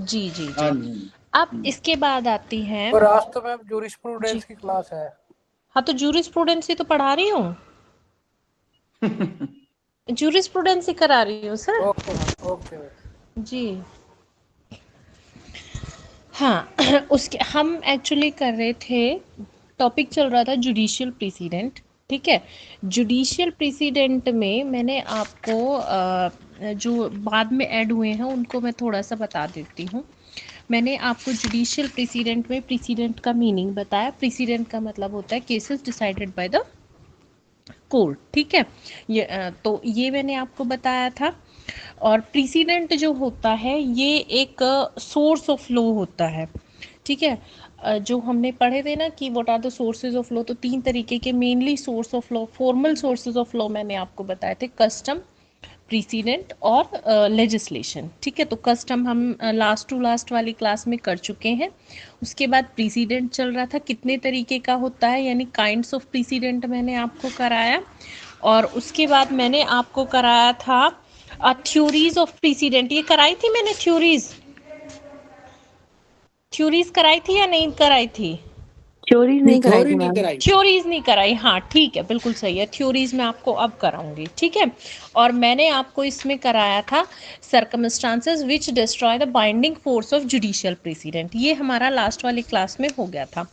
जी जी हाँ जी। जी। अब इसके बाद आती हैं और आज तो मैम जी। जूरिस्प्रूडेंस की क्लास है। हाँ तो जूरिस्प्रूडेंसी तो पढ़ा रही हूँ, जूरिस्प्रूडेंसी करा रही हूँ सर। Okay ma'am, okay. जी हाँ उसके हम एक्चुअली कर रहे थे, टॉपिक चल रहा था जुडिशियल प्रेसिडेंट। ठीक है, जुडिशियल प्रेसिडेंट में मैंने आपको जो बाद में ऐड हुए हैं उनको मैं थोड़ा सा बता देती हूँ। मैंने आपको जुडिशियल प्रेसिडेंट में प्रेसिडेंट का मीनिंग बताया। प्रेसिडेंट का मतलब होता है cases decided by the court. ठीक है, तो ये मैंने आपको बताया था। और प्रेसिडेंट जो होता है ये एक सोर्स ऑफ लॉ होता है। ठीक है, जो हमने पढ़े थे ना कि what are the sources of law, तो 3 तरीके के mainly source of law, formal sources of law मैंने आपको बताए थे, कस्टम, प्रेसिडेंट और लेजिस्लेशन। ठीक है, तो कस्टम हम लास्ट टू लास्ट वाली क्लास में कर चुके हैं। उसके बाद प्रेसिडेंट चल रहा था, कितने तरीके का होता है, यानी काइंड्स ऑफ प्रेसिडेंट मैंने आपको कराया। और उसके बाद मैंने आपको कराया था थ्योरीज ऑफ प्रेसिडेंट। ये कराई थी मैंने थ्योरीज, थ्योरीज कराई थी या नहीं कराई थी? थ्योरी नहीं कराई थ्योरी थी नहीं मैम। कराई। थ्योरीज नहीं कराई, हाँ ठीक है, बिल्कुल सही है। थ्योरीज मैं आपको अब कराऊंगी। ठीक है, और मैंने आपको इसमें कराया था circumstances which destroy the binding force of judicial president. ये हमारा लास्ट वाली क्लास में हो गया था।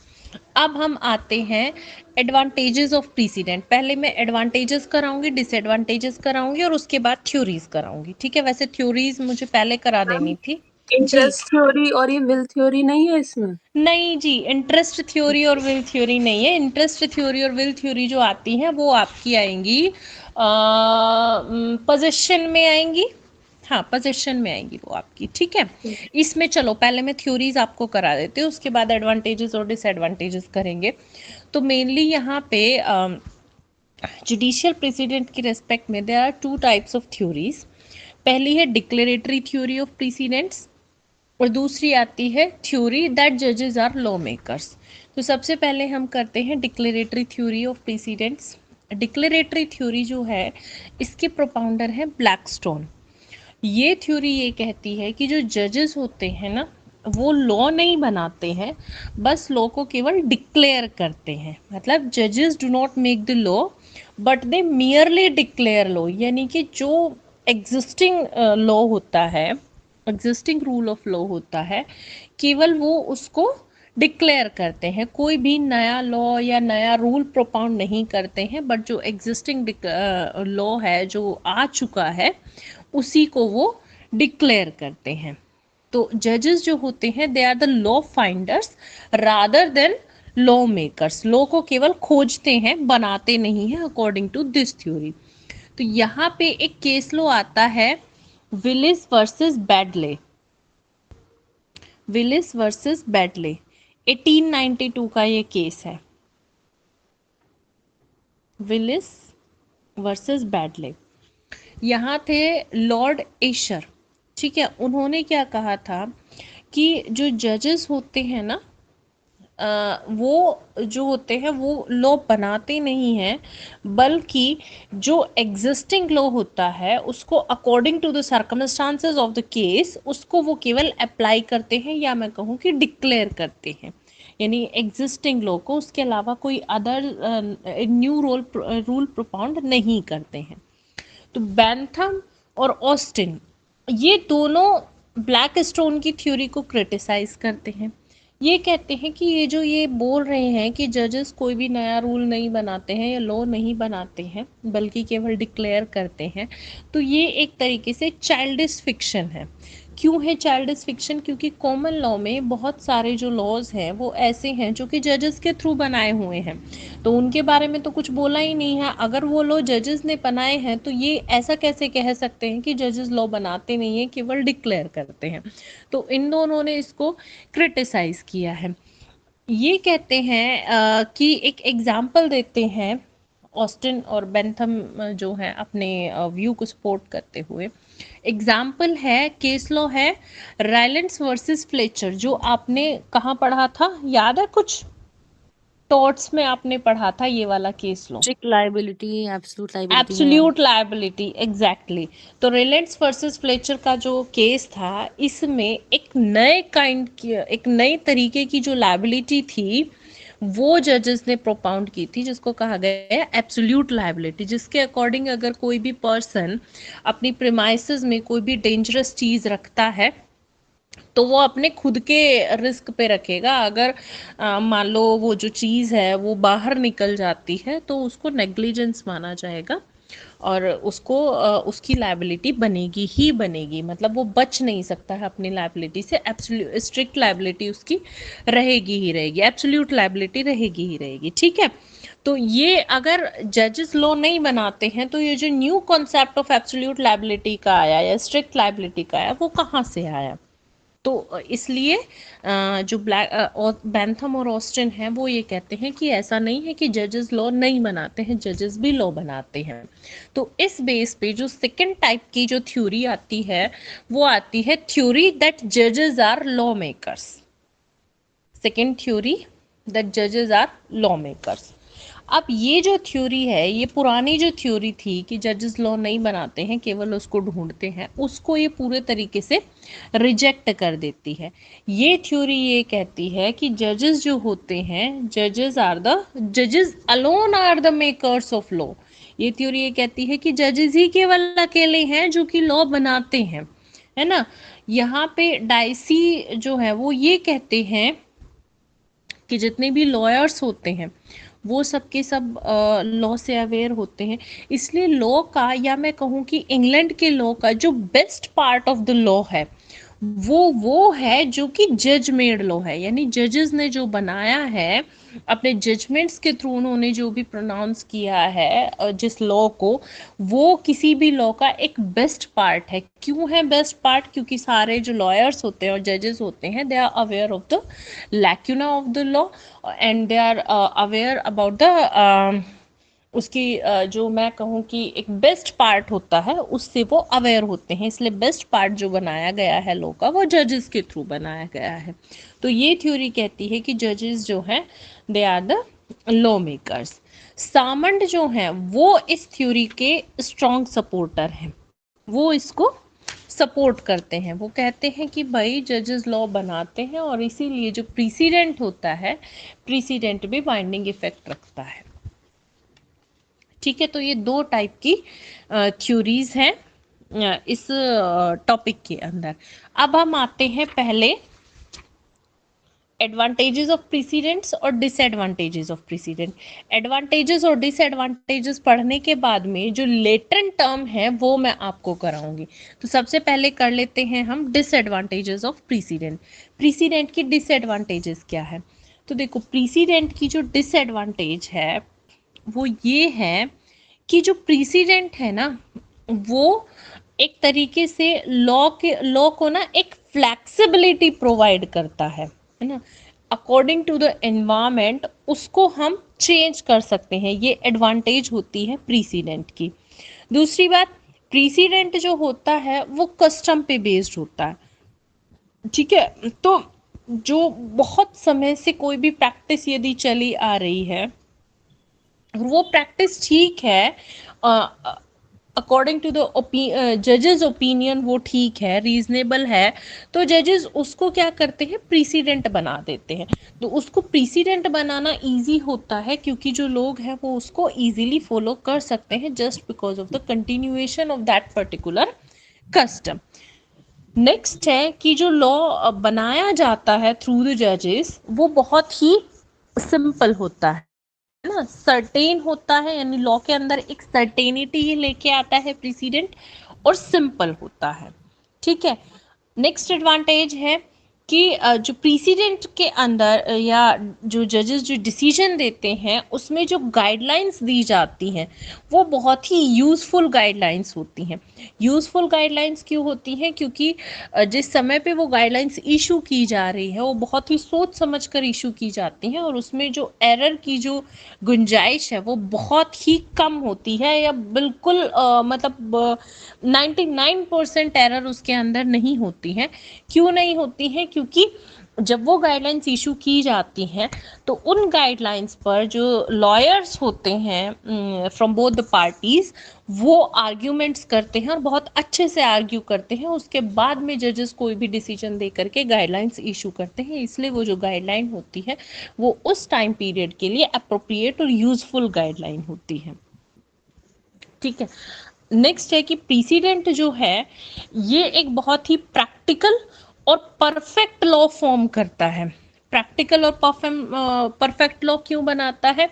अब हम आते हैं एडवांटेजेस ऑफ प्रेसिडेंट। पहले मैं एडवांटेजेस कराऊंगी, डिसएडवांटेजेस कराऊंगी और उसके बाद थ्योरीज कराऊंगी। ठीक है, वैसे थ्योरीज मुझे पहले करा देनी थी। जी इंटरेस्ट थ्योरी और ये विल थ्योरी नहीं है इसमें? नहीं जी, इंटरेस्ट थ्योरी और विल थ्योरी नहीं है। इंटरेस्ट थ्योरी और विल थ्योरी जो आती हैं वो आपकी आएंगी पोजीशन में आएंगी। हाँ, पोजीशन में आएंगी वो आपकी। ठीक है, इसमें चलो पहले मैं थ्योरीज आपको करा देती हूँ, उसके बाद एडवांटेजेस और डिसएडवांटेजेस करेंगे। तो मेनली यहाँ पे जुडिशियल प्रेसिडेंट की रेस्पेक्ट में there are 2 types of theories. पहली है डिक्लेरेटरी थ्योरी ऑफ प्रेसिडेंट्स और दूसरी आती है थ्योरी दैट जजेस आर लॉ मेकर्स। तो सबसे पहले हम करते हैं declaratory theory of precedents. Declaratory theory जो है इसके प्रोपाउंडर है ब्लैकस्टोन। ये थ्योरी ये कहती है कि जो जजेस होते हैं ना वो लॉ नहीं बनाते हैं, बस लॉ को केवल डिक्लेयर करते हैं। मतलब जजेस do not make the law but they merely declare law, यानी कि जो एग्जिस्टिंग लॉ होता है, एग्जिस्टिंग रूल ऑफ लॉ होता है, केवल वो उसको डिक्लेयर करते हैं। कोई भी नया लॉ या नया रूल प्रोपाउंड नहीं करते हैं, बट जो एग्जिस्टिंग लॉ है जो आ चुका है उसी को वो डिक्लेयर करते हैं। तो जजेस जो होते हैं they are the law finders rather than law makers. Law को केवल खोजते हैं, बनाते नहीं हैं, अकॉर्डिंग टू दिस थ्योरी। तो यहाँ पे एक केस लॉ आता है विलिस वर्सेस बैडले। विलिस वर्सेस बैडले 1892 का ये केस है, विलिस वर्सेस बैडले। यहाँ थे लॉर्ड एशर। ठीक है, उन्होंने क्या कहा था कि जो जजेस होते हैं ना वो जो होते हैं वो लॉ बनाते नहीं हैं, बल्कि जो एग्जिस्टिंग लॉ होता है उसको according to the circumstances of the case उसको वो केवल अप्लाई करते हैं, या मैं कहूँ कि डिक्लेयर करते हैं। यानी एग्जिस्टिंग लॉ को उसके अलावा कोई अदर न्यू रूल प्रोपाउंड नहीं करते हैं। तो बैंथम और ऑस्टिन ये दोनों ब्लैक स्टोन की थ्योरी को क्रिटिसाइज करते हैं। ये कहते हैं कि ये जो ये बोल रहे हैं कि जजेस कोई भी नया रूल नहीं बनाते हैं या लॉ नहीं बनाते हैं बल्कि केवल डिक्लेयर करते हैं, तो ये एक तरीके से चाइल्डिश फिक्शन है। क्यों है चाइल्डिश फिक्शन? क्योंकि कॉमन लॉ में बहुत सारे जो लॉज हैं वो ऐसे हैं जो कि जजेस के थ्रू बनाए हुए हैं, तो उनके बारे में तो कुछ बोला ही नहीं है। अगर वो लॉ जजेस ने बनाए हैं तो ये ऐसा कैसे कह सकते हैं कि जजेस लॉ बनाते नहीं हैं, केवल डिक्लेयर करते हैं? तो इन दोनों ने इसको क्रिटिसाइज किया है। ये कहते हैं कि एक एग्जाम्पल देते हैं ऑस्टिन और बेंथम जो है अपने व्यू को सपोर्ट करते हुए। एग्जाम्पल है, केस लॉ है रायलेंस वर्सेस फ्लेचर, जो आपने कहाँ पढ़ा था, याद है कुछ? टॉर्ट्स में आपने पढ़ा था ये वाला case law, strict liability, absolute liability में। Absolute liability, exactly. तो रिलायंस वर्सेस फ्लेचर का जो केस था, इसमें एक नए काइंड की, एक नई तरीके की जो लायबिलिटी थी वो जजेस ने प्रोपाउंड की थी, जिसको कहा गया है एब्सोल्यूट लायबिलिटी, जिसके अकॉर्डिंग अगर कोई भी पर्सन अपनी प्रीमाइसेस में कोई भी डेंजरस चीज रखता है तो वो अपने खुद के रिस्क पे रखेगा। अगर मान लो वो जो चीज़ है वो बाहर निकल जाती है तो उसको नेग्लिजेंस माना जाएगा और उसको उसकी लायबिलिटी बनेगी ही बनेगी, मतलब वो बच नहीं सकता है अपनी लायबिलिटी से। एब्सोल्यूट स्ट्रिक्ट लायबिलिटी उसकी रहेगी ही रहेगी, एब्सोल्यूट लायबिलिटी रहेगी ही रहेगी, ठीक है। तो ये अगर जजेस लॉ नहीं बनाते हैं तो ये जो new concept of absolute liability का आया या स्ट्रिक्ट लायबिलिटी का आया वो कहाँ से आया? तो इसलिए जो बैंथम और ऑस्टिन हैं वो ये कहते हैं कि ऐसा नहीं है कि जजेस लॉ नहीं बनाते हैं, जजेस भी लॉ बनाते हैं। तो इस बेस पे जो सेकंड टाइप की जो थ्योरी आती है वो आती है थ्योरी दैट जजेस are law makers. Second theory that जजेस आर लॉ मेकर्स। अब ये जो थ्योरी है, ये पुरानी जो थ्योरी थी कि जजेस लॉ नहीं बनाते हैं, केवल उसको ढूंढते हैं, उसको ये पूरे तरीके से रिजेक्ट कर देती है। ये थ्योरी ये कहती है कि जजेस जो होते हैं, जजेस alone are the makers of law. ये थ्योरी ये कहती है कि जजेस ही केवल अकेले हैं जो कि लॉ बनाते हैं, है ना। यहाँ पे डाइसी जो है वो ये कहते हैं कि जितने भी लॉयर्स होते हैं वो सब के सब लॉ से अवेयर होते हैं। इसलिए लॉ का, या मैं कहूँ कि इंग्लैंड के लॉ का जो best part of the law है वो है जो कि जज मेड लॉ है, यानी जजेस ने जो बनाया है अपने जजमेंट्स के थ्रू, उन्होंने जो भी प्रोनाउंस किया है जिस लॉ को, वो किसी भी लॉ का एक बेस्ट पार्ट है। क्यों है बेस्ट पार्ट? क्योंकि सारे जो लॉयर्स होते हैं और जजेस होते हैं, they are aware of the lacuna of the law and they are aware about the उसकी जो मैं कहूँ कि एक बेस्ट पार्ट होता है उससे वो अवेयर होते हैं। इसलिए बेस्ट पार्ट जो बनाया गया है लॉ का वो जजेस के थ्रू बनाया गया है। तो ये थ्योरी कहती है कि जजेस जो हैं they are the law makers. Salmond जो हैं वो इस थ्योरी के स्ट्रॉन्ग सपोर्टर हैं, वो इसको सपोर्ट करते हैं। वो कहते हैं कि भाई जजेस लॉ बनाते हैं और इसीलिए जो प्रीसिडेंट होता है, प्रीसिडेंट भी बाइंडिंग इफेक्ट रखता है, ठीक है। तो ये दो टाइप की थ्योरीज हैं इस टॉपिक के अंदर। अब हम आते हैं पहले एडवांटेजेस ऑफ प्रीसिडेंट्स और डिसएडवांटेजेस ऑफ प्रीसिडेंट। एडवांटेजेस और डिसएडवांटेजेस पढ़ने के बाद में जो लेटेंट टर्म है वो मैं आपको कराऊंगी। तो सबसे पहले कर लेते हैं हम डिसएडवांटेजेस ऑफ प्रीसिडेंट। प्रीसिडेंट की डिसएडवांटेजेस क्या है? तो देखो, प्रीसिडेंट की जो डिसएडवांटेज है वो ये है कि जो प्रीसिडेंट है ना वो एक तरीके से लॉ को ना एक फ्लेक्सिबिलिटी प्रोवाइड करता है ना। अकॉर्डिंग टू द एनवायरमेंट उसको हम चेंज कर सकते हैं, ये एडवांटेज होती है प्रीसिडेंट की। दूसरी बात, प्रीसिडेंट जो होता है वो कस्टम पे बेस्ड होता है, ठीक है। तो जो बहुत समय से कोई भी प्रैक्टिस यदि चली आ रही है, वो प्रैक्टिस ठीक है, अकॉर्डिंग टू द जजेस ओपिनियन वो ठीक है, रीजनेबल है, तो जजेस उसको क्या करते हैं, प्रीसिडेंट बना देते हैं। तो उसको प्रीसिडेंट बनाना इजी होता है क्योंकि जो लोग हैं वो उसको इजीली फॉलो कर सकते हैं just because of the continuation of that particular custom. Next है कि जो लॉ बनाया जाता है थ्रू द जजेस वो बहुत ही सिंपल होता है ना, सर्टेन होता है, यानी लॉ के अंदर एक सर्टेनिटी ही लेके आता है प्रीसिडेंट, और सिंपल होता है, ठीक है। नेक्स्ट एडवांटेज है कि जो प्रीसिडेंट के अंदर या जो जजेस जो डिसीजन देते हैं उसमें जो गाइडलाइंस दी जाती हैं वो बहुत ही यूज़फुल गाइडलाइंस होती हैं। यूज़फुल गाइडलाइंस क्यों होती हैं? क्योंकि जिस समय पे वो गाइडलाइंस इशू की जा रही है वो बहुत ही सोच समझ कर इशू की जाती हैं और उसमें जो एरर की जो गुंजाइश है वो बहुत ही कम होती है, या बिल्कुल मतलब 99% एरर उसके अंदर नहीं होती हैं। क्यों नहीं होती हैं? क्योंकि जब वो गाइडलाइंस इशू की जाती हैं तो उन गाइडलाइंस पर जो लॉयर्स होते हैं फ्रॉम बोथ द पार्टीज, वो आर्ग्यूमेंट्स करते हैं और बहुत अच्छे से आर्ग्यू करते हैं। उसके बाद में जजेस कोई भी डिसीजन दे करके गाइडलाइंस इशू करते हैं। इसलिए वो जो गाइडलाइन होती है वो उस टाइम पीरियड के लिए अप्रोप्रिएट और यूजफुल गाइडलाइन होती है। ठीक है, नेक्स्ट है कि प्रीसिडेंट जो है ये एक बहुत ही प्रैक्टिकल और परफेक्ट लॉ फॉर्म करता है। प्रैक्टिकल और परफेक्ट लॉ क्यों बनाता है?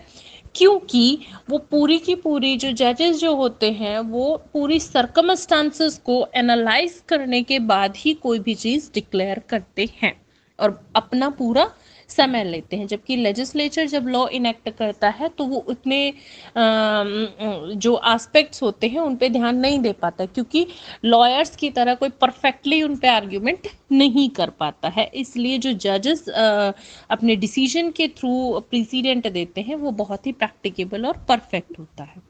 क्योंकि वो पूरी की पूरी जो जजेस जो होते हैं वो पूरी सर्कमस्टांसेस को एनालाइज करने के बाद ही कोई भी चीज़ डिक्लेयर करते हैं और अपना पूरा समय लेते हैं। जबकि लेजिस्लेचर जब लॉ इनेक्ट करता है तो वो उतने जो एस्पेक्ट्स होते हैं उन पे ध्यान नहीं दे पाता, क्योंकि लॉयर्स की तरह कोई परफेक्टली उन पे आर्ग्यूमेंट नहीं कर पाता है। इसलिए जो जजेस अपने डिसीजन के थ्रू प्रीसिडेंट देते हैं वो बहुत ही प्रैक्टिकेबल और परफेक्ट होता है।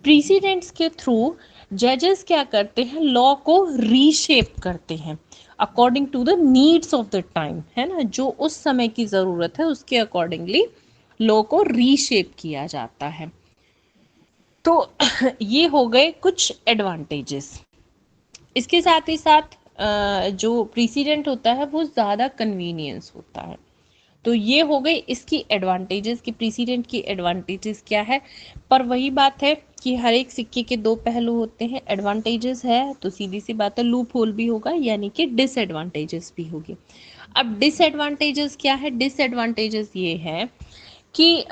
प्रीसिडेंट्स के थ्रू जजेस क्या करते हैं? लॉ को रीशेप करते हैं according to the needs of the time, है ना, जो उस समय की ज़रूरत है उसके अकॉर्डिंगली लॉ को रीशेप किया जाता है। तो ये हो गए कुछ एडवांटेजेस। इसके साथ ही साथ जो प्रीसिडेंट होता है वो ज़्यादा कन्वीनियंस होता है। तो ये हो गई इसकी एडवांटेजेस कि प्रीसिडेंट की एडवांटेजेस क्या है। पर वही बात है कि हर एक सिक्के के दो पहलू होते हैं। एडवांटेजेस है तो सीधी सी बात है लूप होल भी होगा, यानी कि डिसएडवांटेजेस भी होगी। अब डिसएडवांटेजेस क्या है? डिसएडवांटेजेस ये है कि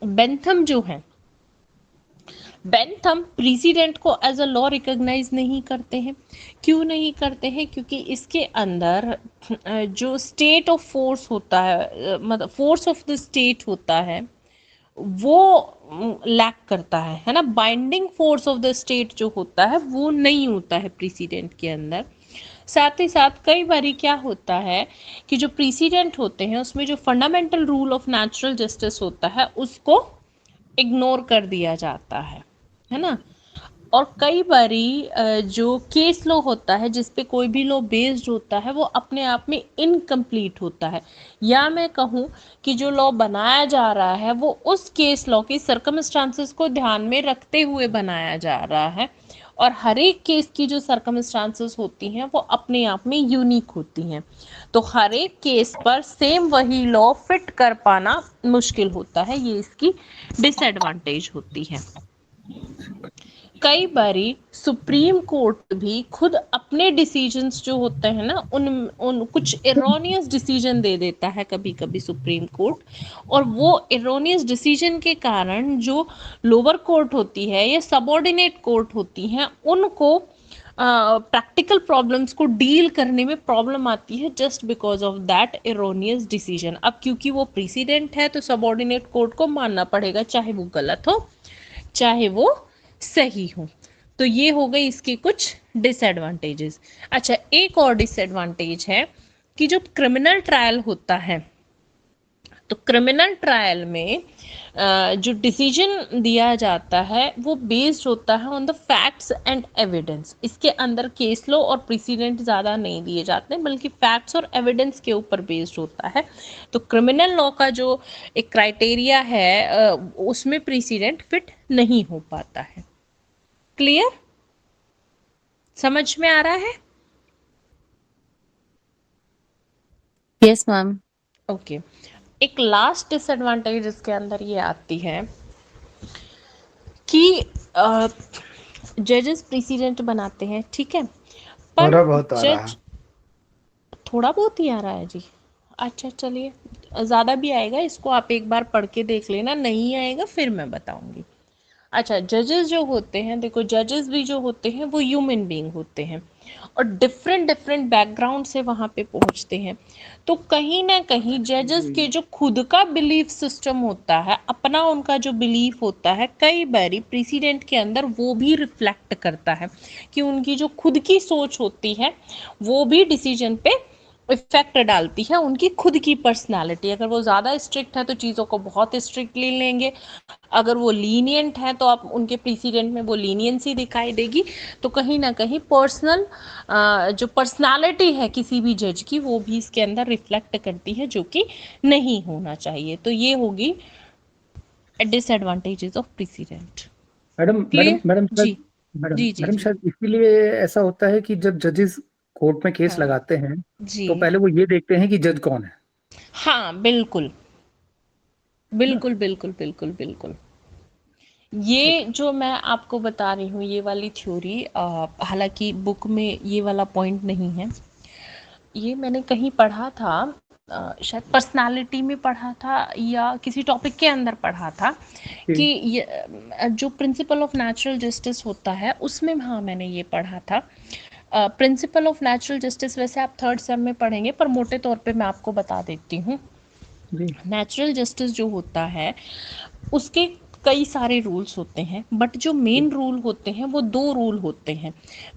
बेंथम जो है, बेंथम प्रेसिडेंट को एज अ लॉ रिकॉग्नाइज नहीं करते हैं। क्यों नहीं करते हैं? क्योंकि इसके अंदर जो स्टेट ऑफ फोर्स होता है, मतलब फोर्स ऑफ द स्टेट होता है, वो लैक करता है ना। Binding force of the state जो होता है वो नहीं होता है प्रेसिडेंट के अंदर। साथ ही साथ कई बार क्या होता है कि जो प्रेसिडेंट होते हैं उसमें जो fundamental rule of natural justice होता है उसको इग्नोर कर दिया जाता है ना। और कई बारी जो केस लॉ होता है जिस पे कोई भी लॉ बेस्ड होता है वो अपने आप में इनकम्प्लीट होता है, या मैं कहूँ कि जो लॉ बनाया जा रहा है वो उस केस लॉ की सर्कमस्टांसेस को ध्यान में रखते हुए बनाया जा रहा है। और हर एक केस की जो सर्कमस्टांसेस होती हैं वो अपने आप में यूनिक होती हैं। तो हर एक केस पर सेम वही लॉ फिट कर पाना मुश्किल होता है, ये इसकी डिसएडवांटेज होती है। कई बारी सुप्रीम कोर्ट भी खुद अपने डिसीजंस जो होते हैं ना उन कुछ एरोनियस डिसीजन दे देता है कभी कभी सुप्रीम कोर्ट, और वो एरोनियस डिसीजन के कारण जो लोअर कोर्ट होती है या सबऑर्डिनेट कोर्ट होती हैं उनको प्रैक्टिकल प्रॉब्लम्स को डील करने में प्रॉब्लम आती है just because of that erroneous decision. अब क्योंकि वो प्रेसिडेंट है तो सबऑर्डिनेट कोर्ट को मानना पड़ेगा, चाहे वो गलत हो चाहे वो सही हो। तो ये हो गई इसके कुछ डिसएडवांटेजेस। अच्छा, एक और डिसएडवांटेज है कि जो क्रिमिनल ट्रायल होता है तो क्रिमिनल ट्रायल में जो डिसीजन दिया जाता है वो बेस्ड होता है on the facts and evidence. इसके अंदर केस लॉ और प्रेसिडेंट ज़्यादा नहीं दिए जाते बल्कि फैक्ट्स और एविडेंस के ऊपर बेस्ड होता है। तो क्रिमिनल लॉ का जो एक क्राइटेरिया है उसमें प्रेसिडेंट फिट नहीं हो पाता है। क्लियर? समझ में आ रहा है? Yes, ma'am. ओके। एक लास्ट डिसएडवांटेज इसके अंदर ये आती है कि जजेस प्रेसिडेंट बनाते हैं, ठीक है, पर थोड़ा बहुत आ रहा है। जज थोड़ा बहुत ही आ रहा है जी। अच्छा चलिए, ज़्यादा भी आएगा, इसको आप एक बार पढ़ के देख लेना, नहीं आएगा फिर मैं बताऊंगी। अच्छा, जजेस जो होते हैं, देखो जजेस भी जो होते हैं वो ह्यूमन बीइंग होते हैं और डिफरेंट डिफरेंट बैकग्राउंड से वहाँ पे पहुँचते हैं। तो कहीं ना कहीं जजेस के जो खुद का बिलीफ सिस्टम होता है, अपना उनका जो बिलीफ होता है, कई बारी प्रेसिडेंट के अंदर वो भी रिफ्लेक्ट करता है कि उनकी जो खुद की सोच होती है वो भी डिसीजन पे इफेक्ट डालती है उनकी खुद की पर्सनालिटी। अगर वो ज़्यादा स्ट्रिक्ट है तो चीज़ों को बहुत स्ट्रिक्टली लेंगे, अगर वो लीनियंट है तो आप उनके प्रेसिडेंट में वो लीनियंसी दिखाई देगी। तो कहीं ना कहीं पर्सनल जो पर्सनालिटी है किसी भी जज की वो भी इसके अंदर रिफ्लेक्ट करती है, जो कि नहीं होना चाहिए। तो ये होगी disadvantages of president. Madam clear? Madam ji शायद मैडम जी जी मैडम जी। शायद इसीलिए ऐसा होता है कि जब जजेस कोर्ट में केस हाँ लगाते हैं जी। तो पहले वो ये देखते हैं कि जज कौन है हाँ बिल्कुल ना। बिल्कुल बिल्कुल बिल्कुल बिल्कुल। ये जो मैं आपको बता रही हूँ ये वाली थ्योरी, हालांकि बुक में ये वाला पॉइंट नहीं है, ये मैंने कहीं पढ़ा था, शायद पर्सनालिटी में पढ़ा था या किसी टॉपिक के अंदर पढ़ा था कि जी ये जो प्रिंसिपल ऑफ नेचुरल जस्टिस होता है उसमें, हाँ मैंने ये पढ़ा था। प्रिंसिपल ऑफ नेचुरल जस्टिस वैसे आप थर्ड सेम में पढ़ेंगे, पर मोटे तौर पे मैं आपको बता देती हूँ। जी नेचुरल जस्टिस जो होता है उसके कई सारे रूल्स होते हैं, बट जो मेन रूल होते हैं वो दो रूल होते हैं।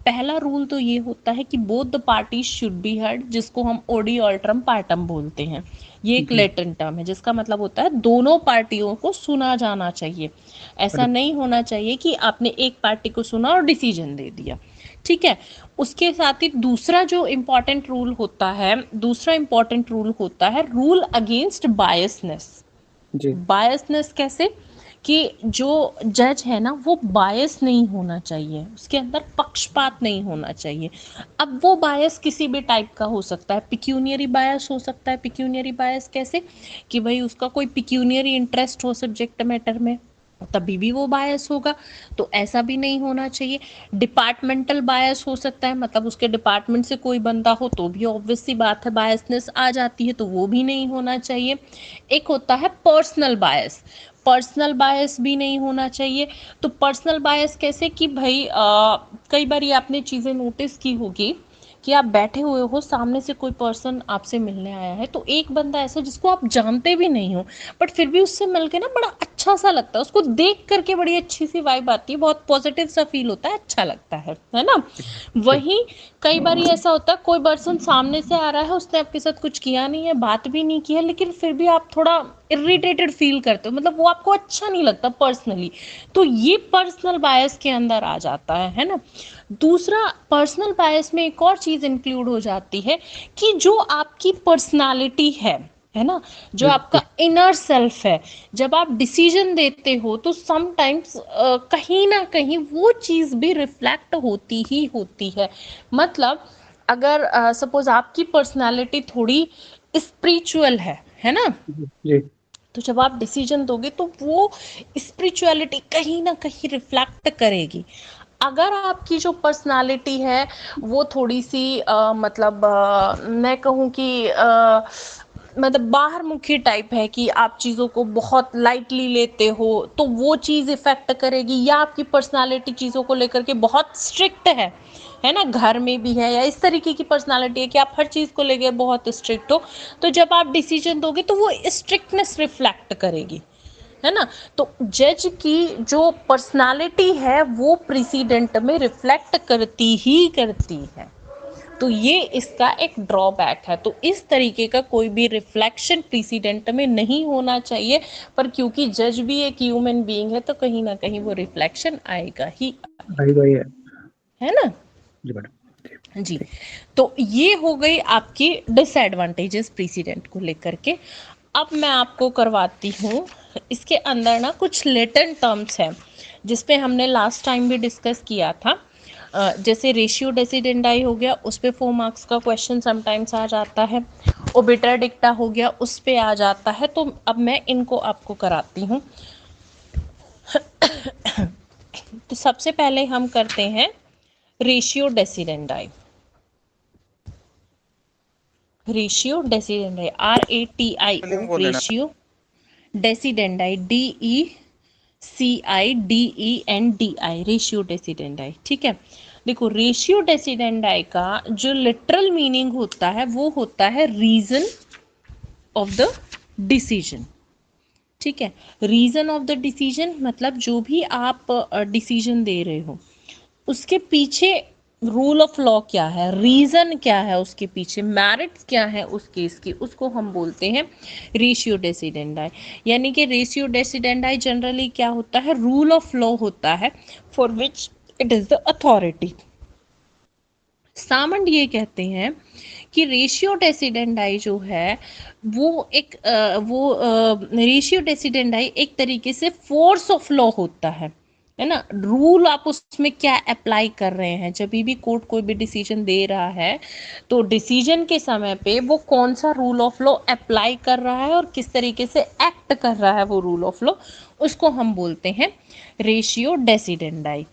पहला रूल तो ये होता है कि both the parties should be heard, जिसको हम ओडी ऑल्ट्रम पार्टम बोलते हैं। ये एक जी लैटिन टर्म है जिसका मतलब होता है दोनों पार्टियों को सुना जाना चाहिए। ऐसा अरे नहीं होना चाहिए कि आपने एक पार्टी को सुना और डिसीजन दे दिया। ठीक है। उसके साथ ही दूसरा जो इम्पोर्टेंट रूल होता है, दूसरा इम्पोर्टेंट रूल होता है रूल अगेंस्ट बायसनेस। जी बायसनेस कैसे? कि जो जज है ना वो बायस नहीं होना चाहिए, उसके अंदर पक्षपात नहीं होना चाहिए। अब वो बायस किसी भी टाइप का हो सकता है, पिक्यूनियरी बायस हो सकता है। पिक्यूनियरी बायस कैसे? कि भाई उसका कोई पिक्यूनियरी इंटरेस्ट हो सब्जेक्ट मैटर में, तभी भी वो बायस होगा, तो ऐसा भी नहीं होना चाहिए। डिपार्टमेंटल बायस हो सकता है, मतलब उसके डिपार्टमेंट से कोई बंदा हो तो भी ऑब्वियस सी बात है बायसनेस आ जाती है, तो वो भी नहीं होना चाहिए। एक होता है पर्सनल बायस, पर्सनल बायस भी नहीं होना चाहिए। तो पर्सनल बायस कैसे कि भाई कई बार ये आपने चीज़ें नोटिस की होगी कि आप बैठे हुए हो, सामने से कोई पर्सन आपसे मिलने आया है, तो एक बंदा ऐसा जिसको आप जानते भी नहीं हो, बट फिर भी उससे मिलके ना बड़ा अच्छा सा लगता है, उसको देख करके बड़ी अच्छी सी वाइब आती है, बहुत पॉजिटिव सा फील होता है, अच्छा लगता है ना। जी वहीं कई बार ये ऐसा होता है कोई पर्सन सामने से आ रहा है, उसने आपके साथ कुछ किया नहीं है, बात भी नहीं की है, लेकिन फिर भी आप थोड़ा इरिटेटेड फील करते हो, मतलब वो आपको अच्छा नहीं लगता पर्सनली, तो ये पर्सनल बायस के अंदर आ जाता है ना। दूसरा, पर्सनल बायस में एक और चीज इंक्लूड हो जाती है कि जो आपकी पर्सनालिटी है ना, जो जी आपका इनर सेल्फ है, जब आप डिसीजन देते हो तो समटाइम्स कहीं ना कहीं वो चीज़ भी रिफ्लेक्ट होती ही होती है। मतलब अगर सपोज आपकी पर्सनालिटी थोड़ी स्पिरिचुअल है ना, जी जी तो जब आप डिसीजन दोगे तो वो स्पिरिचुअलिटी कहीं ना कहीं रिफ्लेक्ट करेगी। अगर आपकी जो पर्सनालिटी है वो थोड़ी सी मतलब मैं कहूँ कि मतलब बाहर मुखी टाइप है कि आप चीज़ों को बहुत लाइटली लेते हो, तो वो चीज़ इफेक्ट करेगी। या आपकी पर्सनालिटी चीज़ों को लेकर के बहुत स्ट्रिक्ट है ना, घर में भी है, या इस तरीके की पर्सनालिटी है कि आप हर चीज़ को लेकर बहुत स्ट्रिक्ट हो, तो जब आप डिसीजन दोगे तो वो स्ट्रिक्टनेस रिफ्लेक्ट करेगी, है ना। तो जज की जो पर्सनालिटी है वो प्रेसिडेंट में रिफ्लेक्ट करती ही करती है, तो ये इसका एक ड्रॉबैक है। तो इस तरीके का कोई भी रिफ्लेक्शन प्रेसिडेंट में नहीं होना चाहिए, पर क्योंकि जज भी एक ह्यूमन बीइंग है तो कहीं ना कहीं वो रिफ्लेक्शन आएगा ही, भाई भाई है है ना। जी मैडम जी। ठीक तो ये हो गई आपकी डिसएडवांटेजेस प्रेसिडेंट को लेकर के। अब मैं आपको करवाती हूँ, इसके अंदर ना कुछ लेटेंट टर्म्स हैं जिसपे हमने लास्ट टाइम भी डिस्कस किया था। जैसे रेशियो डेसिडेंडाई हो गया, उस पे 4 मार्क्स का क्वेश्चन समटाइम्स आ जाता है। ओबिटर डिक्टा हो गया, उस पे आ जाता है। तो अब मैं इनको आपको कराती हूँ। तो सबसे पहले हम करते हैं ratio decidendi. Ratio decidendi, RATIO, ratio decidendi, DECIDENDI, ratio decidendi. ठीक है। देखो, रेशियो डेसिडेंडाई का जो लिटरल मीनिंग होता है वो होता है रीजन ऑफ द डिसीजन। ठीक है। रीजन ऑफ द डिसीजन मतलब जो भी आप डिसीजन दे रहे हो उसके पीछे रूल ऑफ लॉ क्या है, रीजन क्या है उसके पीछे, मेरिट्स क्या है उस केस की, उसको हम बोलते हैं रेशियो डेसिडेंडाई। यानी कि रेशियो डेसिडेंडाई जनरली क्या होता है, रूल ऑफ लॉ होता है for which it is the authority. Salmond ये कहते हैं कि रेशियो डेसिडेंडाई जो है वो एक रेशियो डेसिडेंडाई एक तरीके से फोर्स ऑफ लॉ होता है ना। रूल आप उसमें क्या अप्लाई कर रहे हैं, जब भी कोर्ट कोई भी डिसीजन दे रहा है तो डिसीजन के समय पे वो कौन सा रूल ऑफ लॉ अप्लाई कर रहा है और किस तरीके से एक्ट कर रहा है वो रूल ऑफ लॉ, उसको हम बोलते हैं रेशियो डेसिडेंडाई।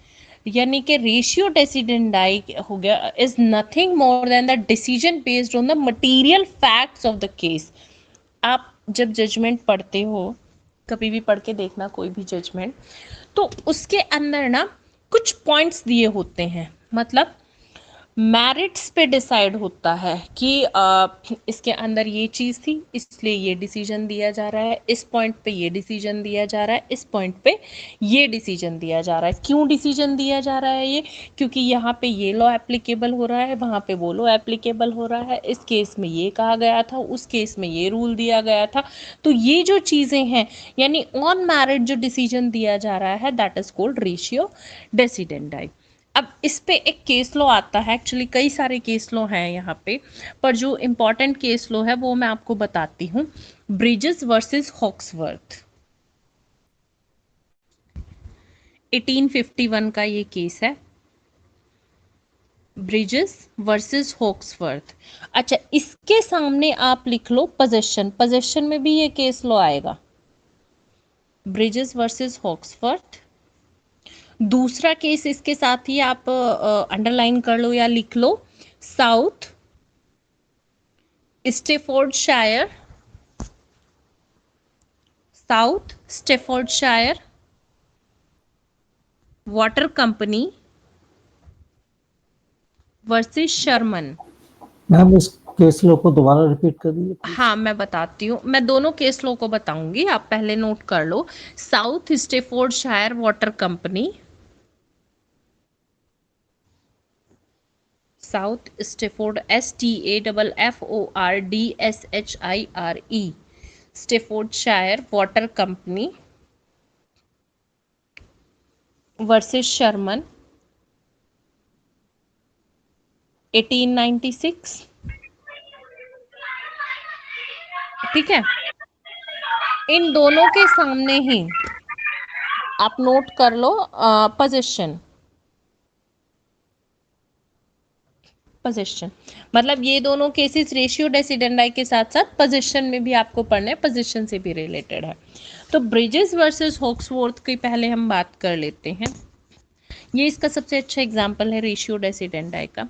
यानी कि रेशियो डेसिडेंडाई हो गया is nothing more than the decision based on the material facts of the case. आप जब जजमेंट पढ़ते हो, कभी भी पढ़ के देखना कोई भी जजमेंट, तो उसके अंदर ना कुछ पॉइंट्स दिए होते हैं, मतलब मेरिट्स पे डिसाइड होता है कि इसके अंदर ये चीज़ थी इसलिए ये डिसीजन दिया जा रहा है, इस पॉइंट पे ये डिसीजन दिया जा रहा है, इस पॉइंट पे ये डिसीजन दिया जा रहा है। क्यों डिसीजन दिया जा रहा है ये, क्योंकि यहाँ पे ये लॉ एप्लीकेबल हो रहा है, वहाँ पे वो लॉ एप्लीकेबल हो रहा है, इस केस में ये कहा गया था, उस केस में ये रूल दिया गया था। तो ये जो चीज़ें हैं, यानी ऑन मेरिट जो डिसीजन दिया जा रहा है, दैट इज कॉल्ड रेशियो डेसिडेंडाई। अब इस पे एक केस लॉ आता है, एक्चुअली कई सारे केस लॉ हैं यहाँ पे, पर जो इम्पोर्टेंट केस लॉ है वो मैं आपको बताती हूँ। ब्रिजेस वर्सेस हॉक्सवर्थ, 1851 का ये केस है, ब्रिजेस वर्सेस हॉक्सवर्थ। अच्छा, इसके सामने आप लिख लो पोजेशन, पोजेशन में भी ये केस लॉ आएगा, ब्रिजेस वर्सेस हॉक्सवर्थ। दूसरा केस इसके साथ ही आप अंडरलाइन कर लो या लिख लो, South Staffordshire, South Staffordshire Water Company versus Sharman. Ma'am इस केस लो को दोबारा रिपीट कर दीजिए। हाँ मैं बताती हूँ, मैं दोनों केस लो को बताऊंगी, आप पहले नोट कर लो। South Staffordshire Water Company, South Stafford, STAFFORDSHIRE, Staffordshire Water Company versus Sharman, 1896। ठीक है, इन दोनों के सामने ही आप नोट कर लो पोजीशन, पोजीशन मतलब ये दोनों केसेस रेशियो डेसिडेंडाई के साथ साथ पोजीशन में भी आपको पढ़ना है, पोजीशन से भी रिलेटेड है। तो ब्रिजेस वर्सेस हॉक्सवर्थ की पहले हम बात कर लेते हैं। ये इसका सबसे अच्छा एग्जाम्पल है रेशियो डेसिडेंडाई का।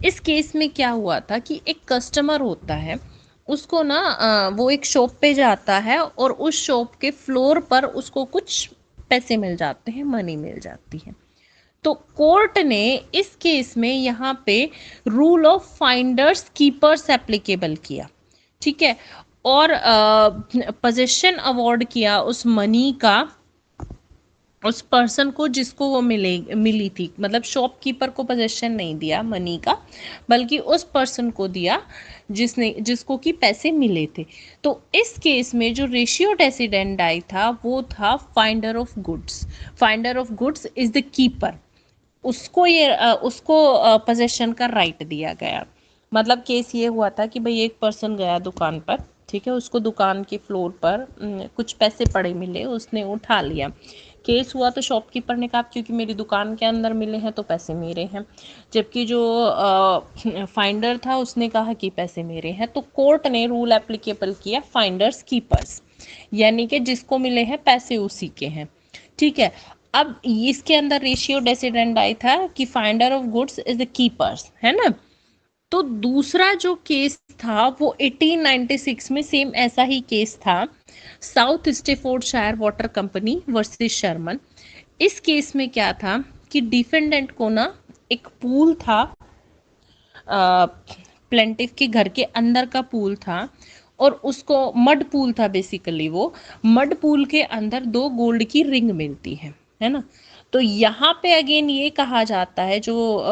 इस केस में क्या हुआ था कि एक कस्टमर होता है, उसको ना वो एक शॉप पे जाता है और उस शॉप के फ्लोर पर उसको कुछ पैसे मिल जाते हैं, मनी मिल जाती है। तो कोर्ट ने इस केस में यहाँ पे rule of finders keepers applicable किया, ठीक है, और पोजीशन अवार्ड किया उस मनी का उस पर्सन को जिसको वो मिली थी। मतलब शॉपकीपर को पोजीशन नहीं दिया मनी का, बल्कि उस पर्सन को दिया जिसको कि पैसे मिले थे। तो इस केस में जो रेशियो डेसिडेंडाई था वो था finder of goods. Finder of goods is the keeper, उसको पोजीशन का राइट दिया गया। मतलब केस ये हुआ था कि भाई एक पर्सन गया दुकान पर, ठीक है, उसको दुकान के फ्लोर पर कुछ पैसे पड़े मिले, उसने उठा लिया। केस हुआ तो शॉपकीपर ने कहा क्योंकि मेरी दुकान के अंदर मिले हैं तो पैसे मेरे हैं, जबकि जो फाइंडर था उसने कहा कि पैसे मेरे हैं। तो कोर्ट ने रूल एप्लीकेबल किया फाइंडर्स कीपर्स, यानी कि जिसको मिले हैं पैसे उसी के हैं, ठीक है। अब इसके अंदर रेशियो डेसिडेंडाई था कि finder of goods is the keepers, है ना। तो दूसरा जो केस था वो 1896 में सेम ऐसा ही केस था, South Staffordshire Water Company versus Sharman. इस केस में क्या था कि डिफेंडेंट को ना एक पूल था, प्लेंटिफ के घर के अंदर का पूल था, और उसको मड पूल था बेसिकली, वो मड पूल के अंदर 2 गोल्ड की रिंग मिलती है ना। तो यहाँ पे अगेन ये कहा जाता है, जो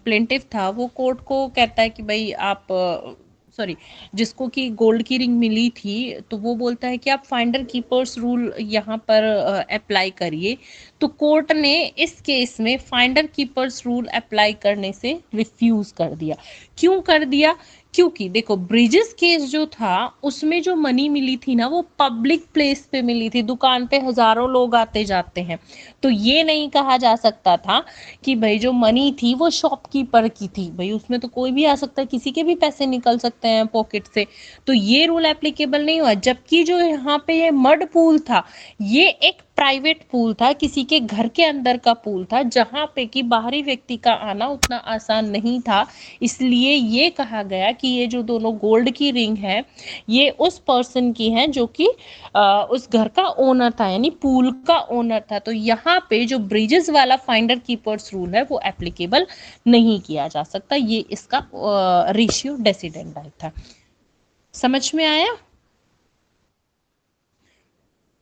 प्लेंटिफ था वो कोर्ट को कहता है कि भाई आप सॉरी, जिसको कि गोल्ड की रिंग मिली थी, तो वो बोलता है कि आप फाइंडर कीपर्स रूल यहाँ पर अप्लाई करिए। तो कोर्ट ने इस केस में फाइंडर कीपर्स रूल अप्लाई करने से रिफ्यूज कर दिया। क्यों कर दिया? क्योंकि देखो, ब्रिजेस केस जो था उसमें जो मनी मिली थी ना, वो पब्लिक प्लेस पे मिली थी, दुकान पे हजारों लोग आते जाते हैं। तो ये नहीं कहा जा सकता था कि भाई जो मनी थी वो शॉपकीपर की थी, भाई उसमें तो कोई भी आ सकता है, किसी के भी पैसे निकल सकते हैं पॉकेट से। तो ये रूल एप्लीकेबल नहीं हुआ। जबकि जो यहाँ पे ये मड पूल था, ये एक प्राइवेट पूल था, किसी के घर के अंदर का पूल था, जहाँ पे कि बाहरी व्यक्ति का आना उतना आसान नहीं था। इसलिए ये कहा गया कि ये जो दोनों गोल्ड की रिंग है, ये उस पर्सन की है जो कि उस घर का ओनर था, यानी पूल का ओनर था। तो यहाँ पे जो ब्रिजेस वाला फाइंडर कीपर्स रूल है वो एप्लीकेबल नहीं किया जा सकता। ये इसका रेशियो डेसिडेंडाई था। समझ में आया?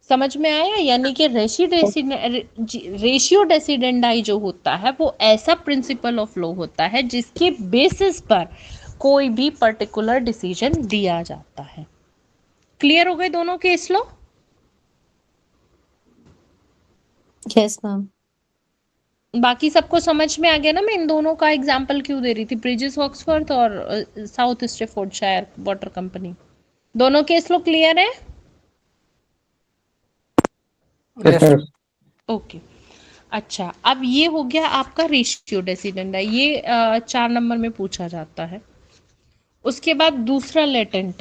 समझ में आया? यानी कि रेशियो डेसिडेंडाई जो होता है वो ऐसा प्रिंसिपल ऑफ लॉ होता है जिसके बेसिस पर कोई भी पर्टिकुलर डिसीजन दिया जाता है। क्लियर हो गए दोनों केस लॉ? Yes, ma'am. बाकी सबको समझ में आ गया ना? मैं इन दोनों का एग्जाम्पल क्यों दे रही थी, ब्रिजेस ऑक्सफोर्ड और साउथ स्टेफोर्डशायर वाटर कंपनी। दोनों केस लॉ क्लियर है? Yes, sir. ओके, अच्छा, अब ये हो गया आपका रेशियो डेसिडेंडाई, ये 4 नंबर में पूछा जाता है। उसके बाद दूसरा लेटेंट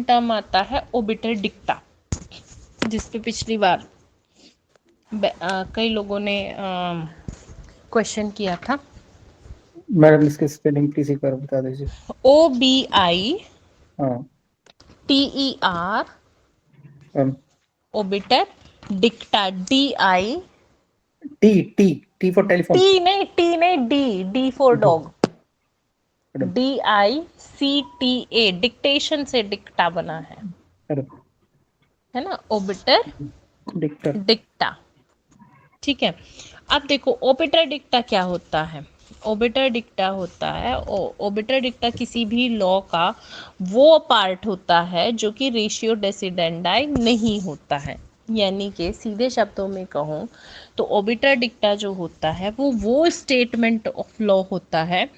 टर्म आता है ओबिटर डिक्टा, जिसपे पिछली बार कई लोगों ने क्वेश्चन किया था। मैडम इसके स्पेलिंग प्लीज एक बार बता दीजिए। OBITER हाँ ओबिटर डिक्टा, DI T for telephone. T नहीं, D for dog, DICTA, dictation से डिक्टा बना है ना, ओबिटर डिक्टर। डिक्टा। ठीक है, अब देखो ओबिटर डिक्टा क्या होता है। ओबिटर डिक्टा होता है, ओबिटर डिक्टा किसी भी लॉ का वो पार्ट होता है जो कि रेशियो डेसिडेंडाई नहीं होता है। यानी कि सीधे शब्दों में कहूँ तो ओबिटर डिक्टा जो होता है वो स्टेटमेंट ऑफ लॉ होता है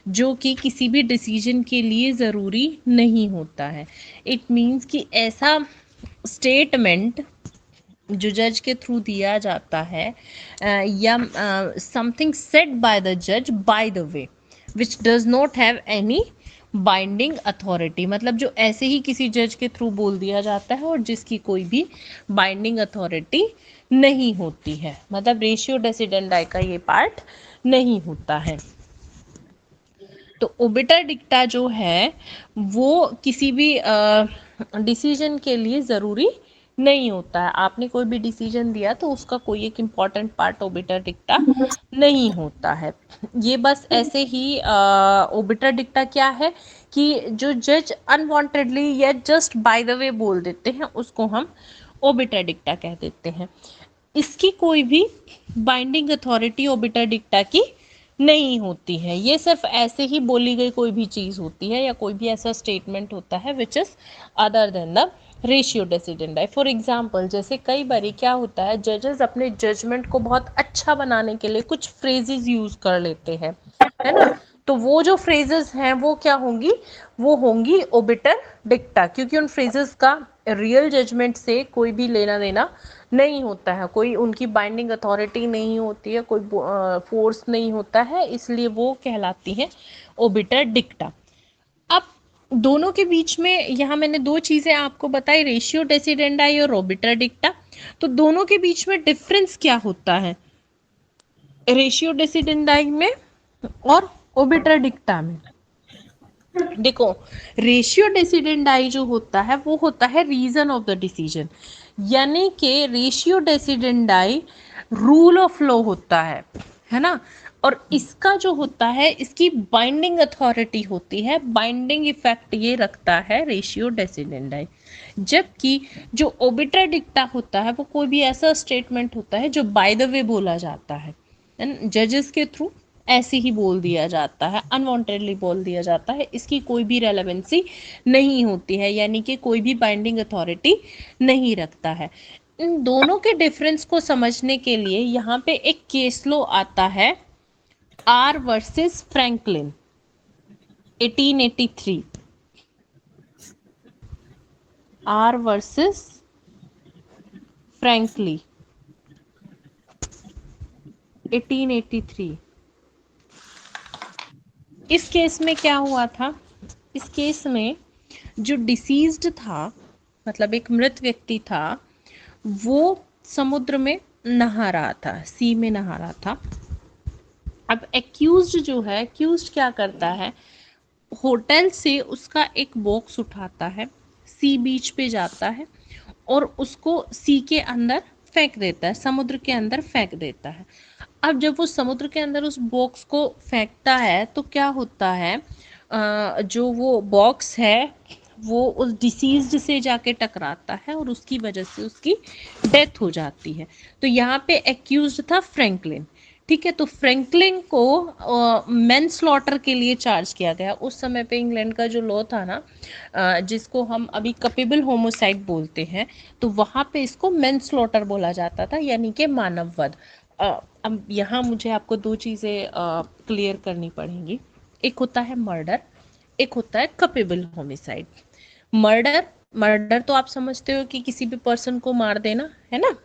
जो कि किसी भी डिसीजन के लिए ज़रूरी नहीं होता है। इट मीन्स कि ऐसा स्टेटमेंट जो जज के थ्रू दिया जाता है या समथिंग सेड बाय द जज by the way which does not have any binding authority, मतलब जो ऐसे ही किसी जज के थ्रू बोल दिया जाता है और जिसकी कोई भी बाइंडिंग अथॉरिटी नहीं होती है, मतलब रेशियो डेसिडेंडाई का ये पार्ट नहीं होता है। तो ओबिटर डिक्टा जो है वो किसी भी डिसीजन के लिए ज़रूरी नहीं होता है। आपने कोई भी डिसीजन दिया तो उसका कोई एक इम्पॉर्टेंट पार्ट ओबिटर डिक्टा नहीं होता है। ये बस ऐसे ही ओबिटर डिक्टा क्या है कि जो जज अनवांटेडली या जस्ट बाय द वे बोल देते हैं उसको हम ओबिटर डिक्टा कह देते हैं। इसकी कोई भी बाइंडिंग अथॉरिटी ओबिटर डिक्टा की नहीं होती है। ये सिर्फ ऐसे ही बोली गई कोई भी चीज़ होती है या कोई भी ऐसा स्टेटमेंट होता है which is other than the ratio decidendi. For example, जैसे कई बार क्या होता है, जजेस अपने जजमेंट को बहुत अच्छा बनाने के लिए कुछ फ्रेजेस यूज कर लेते हैं, है ना। तो वो जो फ्रेजेस हैं वो क्या होंगी, वो होंगी ओबिटर डिक्टा, क्योंकि उन फ्रेजेस का रियल जजमेंट से कोई भी लेना देना नहीं होता है, कोई उनकी बाइंडिंग अथॉरिटी नहीं होती है, कोई फोर्स नहीं होता है, इसलिए वो कहलाती हैं ओबिटर डिक्टा। अब दोनों के बीच में यहाँ मैंने दो चीज़ें आपको बताई, रेशियो डेसिडेंडाई और ओबिटर डिक्टा। तो दोनों के बीच में डिफरेंस क्या होता है रेशियो डेसिडेंडाई में और ओबिटर डिक्टा में? देखो, रेशियो डेसिडेंडाई जो होता है वो होता है रीजन ऑफ द डिसीजन, यानी कि रेशियो डेसिडेंडाई रूल ऑफ लॉ होता है ना। और इसका जो होता है, इसकी बाइंडिंग अथॉरिटी होती है, बाइंडिंग इफेक्ट ये रखता है रेशियो डेसिडेंडाई। जबकि जो ओबिटर डिक्टा होता है वो कोई भी ऐसा स्टेटमेंट होता है जो बाय द वे बोला जाता है जजेस के थ्रू, ऐसे ही बोल दिया जाता है, अनवांटेडली बोल दिया जाता है, इसकी कोई भी रेलेवेंसी नहीं होती है, यानी कि कोई भी बाइंडिंग अथॉरिटी नहीं रखता है। इन दोनों के डिफरेंस को समझने के लिए यहाँ पे एक केस लॉ आता है, R versus Franklin 1883। R versus frankly 1883। इस केस में क्या हुआ था? इस केस में जो डिसीज्ड था, मतलब एक मृत व्यक्ति था, वो समुद्र में नहा रहा था, सी में नहा रहा था। अब एक्यूज्ड जो है, एक्यूज्ड क्या करता है, होटल से उसका एक बॉक्स उठाता है, सी बीच पे जाता है और उसको सी के अंदर फेंक देता है, समुद्र के अंदर फेंक देता है। अब जब वो समुद्र के अंदर उस बॉक्स को फेंकता है तो क्या होता है, जो वो बॉक्स है वो उस डिसीज्ड से जाके टकराता है और उसकी वजह से उसकी डेथ हो जाती है। तो यहाँ पे एक्यूज्ड था फ्रैंकलिन, ठीक है। तो फ्रैंकलिन को मैनस्लॉटर के लिए चार्ज किया गया। उस समय पे इंग्लैंड का जो लॉ था ना, जिसको हम अभी कपेबल होमोसाइड बोलते हैं, तो वहाँ पे इसको मैनस्लॉटर बोला जाता था, यानी कि मानववध। अब यहाँ मुझे आपको दो चीज़ें क्लियर करनी पड़ेंगी। एक होता है मर्डर, एक होता है कपेबल होमिसाइड। मर्डर तो आप समझते हो कि किसी भी पर्सन को मार देना, है ना,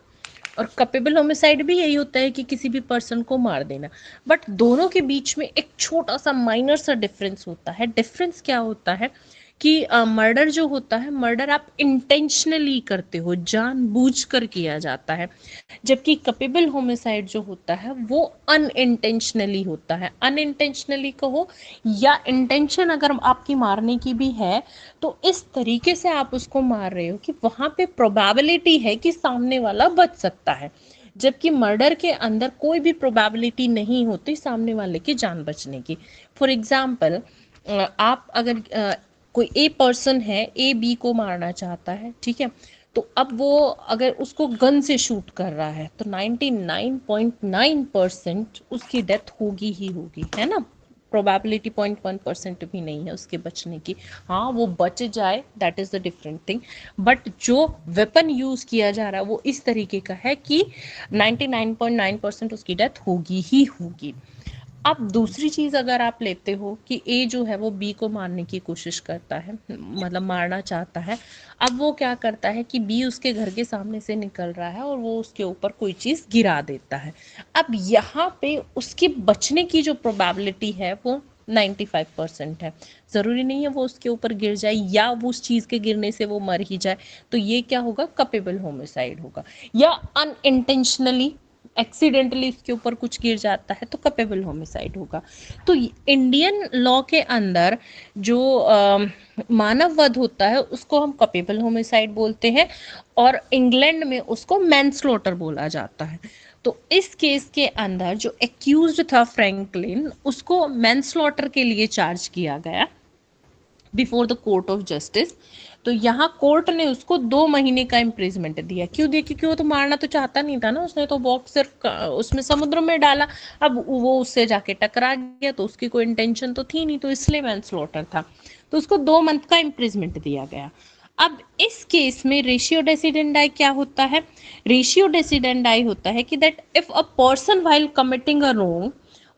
और कपेबल होमिसाइड भी यही होता है कि किसी भी पर्सन को मार देना। बट दोनों के बीच में एक छोटा सा माइनर सा डिफरेंस होता है। डिफरेंस क्या होता है कि मर्डर जो होता है, मर्डर आप इंटेंशनली करते हो, जानबूझकर किया जाता है, जबकि कपेबल होमिसाइड जो होता है वो अनइंटेंशनली होता है। अनइंटेंशनली कहो या इंटेंशन अगर आपकी मारने की भी है तो इस तरीके से आप उसको मार रहे हो कि वहां पे प्रोबेबिलिटी है कि सामने वाला बच सकता है, जबकि मर्डर के अंदर कोई भी प्रोबेबिलिटी नहीं होती सामने वाले की जान बचने की। फॉर एग्जाम्पल, आप अगर कोई ए पर्सन है, ए बी को मारना चाहता है, ठीक है, तो अब वो अगर उसको गन से शूट कर रहा है तो 99.9% उसकी डेथ होगी ही होगी, है ना। प्रोबेबिलिटी 0.1% भी नहीं है उसके बचने की। हाँ, वो बच जाए, that is the different thing, but जो वेपन यूज किया जा रहा है वो इस तरीके का है कि 99.9% उसकी डेथ होगी ही होगी। अब दूसरी चीज अगर आप लेते हो कि ए जो है वो बी को मारने की कोशिश करता है, मतलब मारना चाहता है। अब वो क्या करता है कि बी उसके घर के सामने से निकल रहा है और वो उसके ऊपर कोई चीज गिरा देता है। अब यहाँ पे उसके बचने की जो प्रोबेबिलिटी है वो 95% है। जरूरी नहीं है वो उसके ऊपर गिर जाए या वो उस चीज के गिरने से वो मर ही जाए। तो ये क्या होगा, कपेबल होमिसाइड होगा। या अनइंटेंशनली, एक्सीडेंटली उसके ऊपर कुछ गिर जाता है तो कपेबल होमिसाइड होगा। तो इंडियन लॉ के अंदर जो मानव वध होता है उसको हम कपेबल होमिसाइड बोलते हैं और इंग्लैंड में उसको मैनस्लॉटर बोला जाता है। तो इस केस के अंदर जो एक्यूज्ड था फ्रैंकलिन, उसको मैनस्लॉटर के लिए चार्ज किया गया before the court of justice. तो यहाँ कोर्ट ने उसको 2 महीने का इम्प्रिजमेंट दिया। क्यों दिया? क्योंकि वो तो मारना तो चाहता नहीं था ना, उसने तो बॉक्स सिर्फ उसमें समुद्र में डाला। अब वो उससे जाके टकरा गया तो उसकी कोई इंटेंशन तो थी नहीं, तो इसलिए मैनस्लॉटर था, तो उसको 2 मंथ का इम्प्रिजमेंट दिया गया। अब इस केस में रेशियो डेसिडेंडाई क्या होता है? रेशियो डेसिडेंडाई होता है कि that if a person while committing a wrong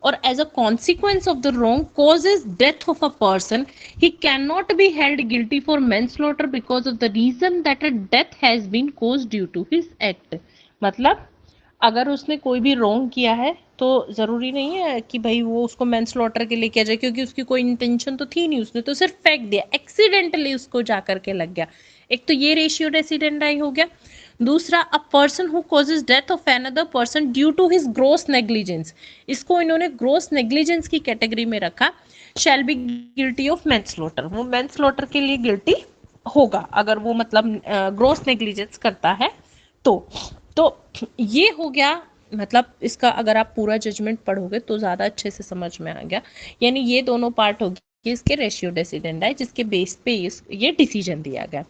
or as a consequence of the wrong causes death of a person, he cannot be held guilty for manslaughter because of the reason that a death has been caused due to his act। मतलब अगर उसने कोई भी wrong किया है तो जरूरी नहीं है कि भाई वो उसको मैनस्लॉटर के लिए किया जाए, क्योंकि उसकी कोई इंटेंशन तो थी नहीं, उसने तो सिर्फ फेंक दिया, एक्सीडेंटली उसको जाकर के लग गया। एक तो ये रेशियो डेसिडेंडाई हो गया। दूसरा, a person who causes death of another person due to his gross negligence, इसको इन्होंने ग्रोस नेग्लिजेंस की कैटेगरी में रखा, shall be guilty of manslaughter. वो मैनस्लॉटर के लिए गिल्टी होगा अगर वो मतलब ग्रोस नेग्लिजेंस करता है तो ये हो गया मतलब इसका अगर आप पूरा जजमेंट पढ़ोगे तो ज़्यादा अच्छे से समझ में आ गया। यानी ये दोनों पार्ट हो गए इसके रेशियो डेसिडेंडाई, जिसके बेस पे ये डिसीजन दिया गया।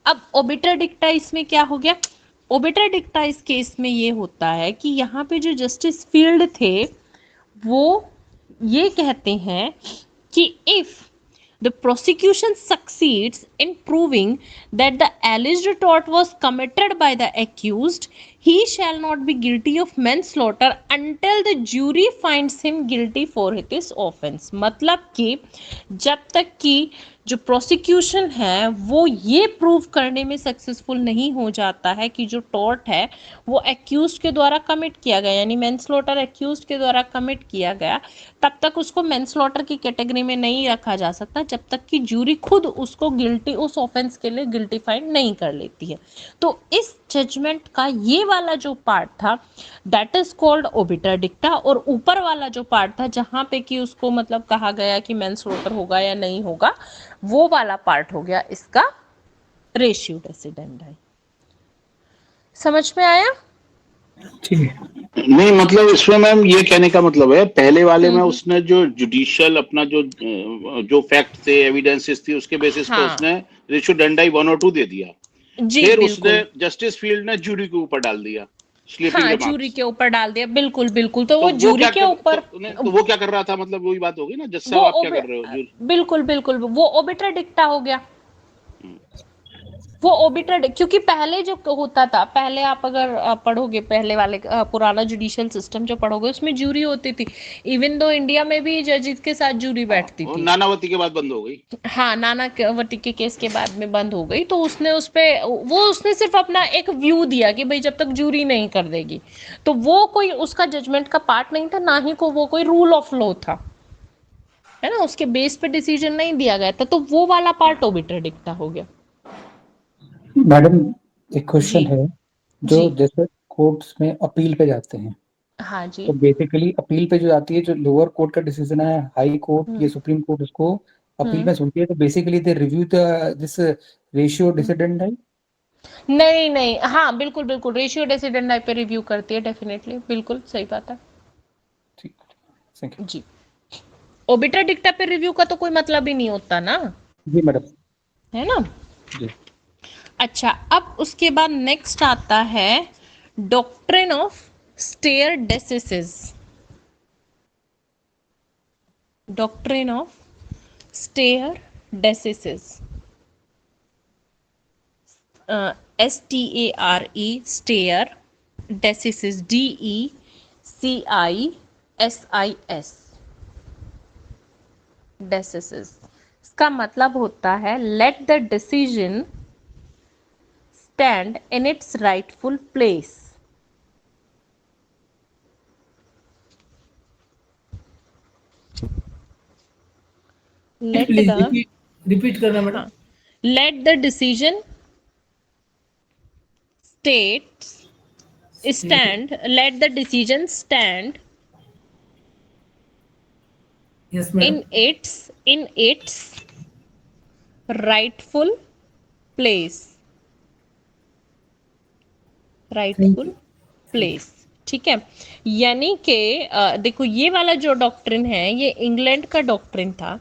अब ओबिटर डिक्टा इसमें क्या हो गया? ओबिटर डिक्टा इस केस में ये होता है कि यहाँ पे जो जस्टिस फील्ड थे वो ये कहते हैं कि if the prosecution succeeds in proving that the alleged tort was committed by the accused, he shall not be guilty of manslaughter until the jury finds him guilty for this offense। मतलब कि जब तक कि जो prosecution है वो ये prove करने में सक्सेसफुल नहीं हो जाता है कि जो टॉर्ट है वो एक्यूज्ड के द्वारा कमिट किया गया, यानी मैनस्लॉटर एक्यूज्ड के द्वारा कमिट किया गया, तब तक उसको मैनस्लॉटर की कैटेगरी में नहीं रखा जा सकता जब तक कि जूरी खुद उसको गिल्टी, उस ऑफेंस के लिए गिल्टी फाइंड नहीं कर लेती है। तो इस जजमेंट का ये वाला जो पार्ट था दैट इज कॉल्ड ओबिटर डिक्टा, और ऊपर वाला जो पार्ट था जहां पे कि उसको मतलब कहा गया कि मैनस्लॉटर होगा या नहीं होगा, वो वाला पार्ट हो गया इसका रेशियो डेसिडेंडाई। समझ में आया? ठीक है। नहीं मतलब इसमें मैम ये कहने का मतलब है पहले वाले में उसने जो जुडिशियल अपना जो फैक्ट थे एविडेंसेस थी उसके बेसिस पे उसने रेशियो डेंडाई 1 और 2 दे दिया। जी फिर बिल्कुल। उसने जस्टिस फील्ड ने जूरी के ऊपर डाल दिया, हाँ, जूरी के ऊपर डाल दिया, बिल्कुल बिल्कुल। तो वो जूरी के ऊपर तो वो क्या कर रहा था, मतलब वही बात होगी ना जज साहब, आप क्या कर रहे हो? बिल्कुल बिल्कुल, वो ओबिटर डिक्टा हो गया। वो ओबिटर, क्योंकि पहले जो होता था, पहले आप अगर पढ़ोगे पहले वाले पुराना जुडिशियल सिस्टम जो पढ़ोगे उसमें जूरी होती थी। इवन दो इंडिया में भी जजेस के साथ जूरी बैठती थी। नानावती के बाद बंद हो गई। हाँ, नानावती के केस के बाद में बंद हो गई। तो उसने सिर्फ अपना एक व्यू दिया कि भाई जब तक जूरी नहीं कर देगी, तो वो कोई उसका जजमेंट का पार्ट नहीं था, ना ही को वो कोई रूल ऑफ लॉ था, है ना। उसके बेस पे डिसीजन नहीं दिया गया था, तो वो वाला पार्ट ओबिटर डिक्टा हो गया। मैडम एक क्वेश्चन जी है, जो जैसे कोर्ट्स में अपील पे जाते हैं, हाँ जी, तो बेसिकली अपील पे जो जाती है, जो लोअर कोर्ट का डिसीजन है, हाई कोर्ट या सुप्रीम कोर्ट उसको अपील में सुनती है, तो basically they review this ratio decidendi. नहीं नहीं, हाँ बिल्कुल बिल्कुल, रेशियो डेसिडेंडाई पे रिव्यू करती है डेफिनेटली, बिल्कुल सही बात है। ठीक, थैंक यू जी, ओबिटर डिक्टा पे रिव्यू का तो कोई मतलब ही नहीं होता ना, जी मैडम, है ना जी। अच्छा, अब उसके बाद नेक्स्ट आता है doctrine of stare decisis. Doctrine of stare decisis, STARE, stare, decisis DECISIS, decisis. इसका मतलब होता है let the decision stand in its rightful place. Let the repeat करना madam. let the decision let the decision stand yes madam. in its rightful place, rightful place। ठीक है, यानी कि देखो ये वाला जो डॉक्ट्रिन है ये इंग्लैंड का डॉक्ट्रिन था,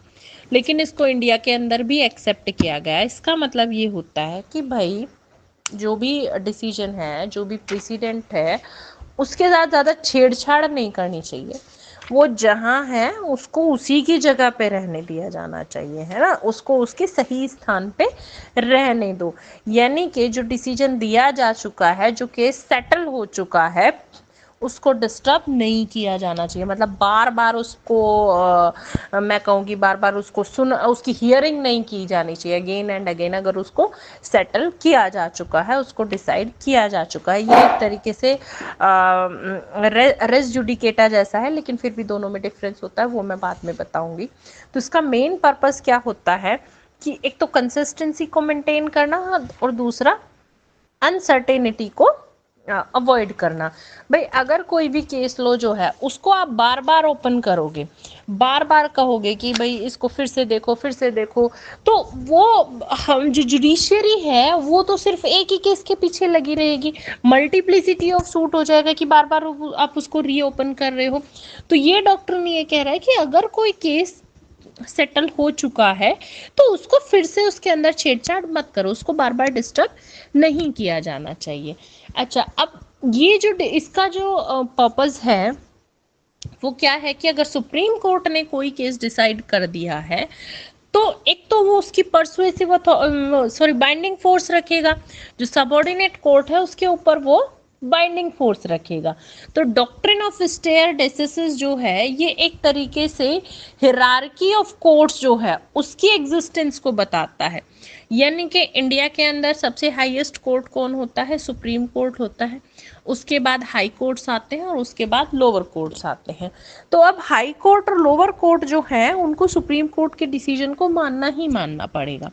लेकिन इसको इंडिया के अंदर भी एक्सेप्ट किया गया। इसका मतलब ये होता है कि भाई जो भी डिसीजन है, जो भी प्रेसिडेंट है, उसके साथ ज़्यादा छेड़छाड़ नहीं करनी चाहिए। वो जहाँ है उसको उसी की जगह पे रहने दिया जाना चाहिए, है ना, उसको उसके सही स्थान पे रहने दो। यानी कि जो डिसीजन दिया जा चुका है, जो केस सेटल हो चुका है, उसको डिस्टर्ब नहीं किया जाना चाहिए। मतलब बार बार उसको मैं कहूँगी बार बार उसको उसकी हियरिंग नहीं की जानी चाहिए अगेन एंड अगेन। अगर उसको सेटल किया जा चुका है, उसको डिसाइड किया जा चुका है, ये एक तरीके से रेस जुडिकेटा जैसा है, लेकिन फिर भी दोनों में डिफरेंस होता है, वो मैं बाद में बताऊंगी। तो इसका मेन पर्पस क्या होता है कि एक तो कंसिस्टेंसी को मेंटेन करना और दूसरा अनसर्टेनिटी को अवॉइड करना। भाई अगर कोई भी केस लो जो है उसको आप बार बार ओपन करोगे, बार बार कहोगे कि भाई इसको फिर से देखो, तो वो हम जो जुडिशियरी है वो तो सिर्फ एक ही केस के पीछे लगी रहेगी, मल्टीप्लिसिटी ऑफ सूट हो जाएगा कि बार बार आप उसको रीओपन कर रहे हो। तो ये डॉक्टर ने ये कह रहा है कि अगर कोई केस सेटल हो चुका है तो उसको फिर से उसके अंदर छेड़छाड़ मत करो, उसको बार बार डिस्टर्ब नहीं किया जाना चाहिए। अच्छा, अब ये जो इसका जो पर्पस है वो क्या है कि अगर सुप्रीम कोर्ट ने कोई केस डिसाइड कर दिया है तो एक तो वो उसकी परसुएसिव बाइंडिंग फोर्स रखेगा, जो सबऑर्डिनेट कोर्ट है उसके ऊपर वो बाइंडिंग फोर्स रखेगा। तो डॉक्ट्रिन ऑफ स्टेयर डेसिसिस जो है ये एक तरीके से हिरार्की ऑफ कोर्ट्स जो है उसकी एग्जिस्टेंस को बताता है। यानी कि इंडिया के अंदर सबसे हाईएस्ट कोर्ट कौन होता है? सुप्रीम कोर्ट होता है, उसके बाद हाई कोर्ट्स आते हैं और उसके बाद लोअर कोर्ट्स आते हैं। तो अब हाई कोर्ट और लोअर कोर्ट जो है उनको सुप्रीम कोर्ट के डिसीजन को मानना ही मानना पड़ेगा।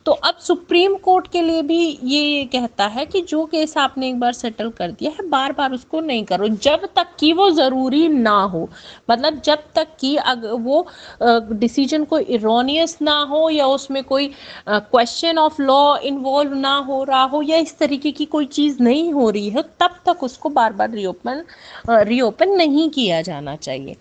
तो अब सुप्रीम कोर्ट के लिए भी ये कहता है कि जो केस आपने एक बार सेटल कर दिया है बार बार उसको नहीं करो, जब तक कि वो ज़रूरी ना हो। मतलब जब तक कि अगर वो डिसीजन कोई इरोनियस ना हो या उसमें कोई क्वेश्चन ऑफ लॉ इन्वॉल्व ना हो रहा हो या इस तरीके की कोई चीज़ नहीं हो रही है, तब तक उसको बार बार रीओपन नहीं किया जाना चाहिए।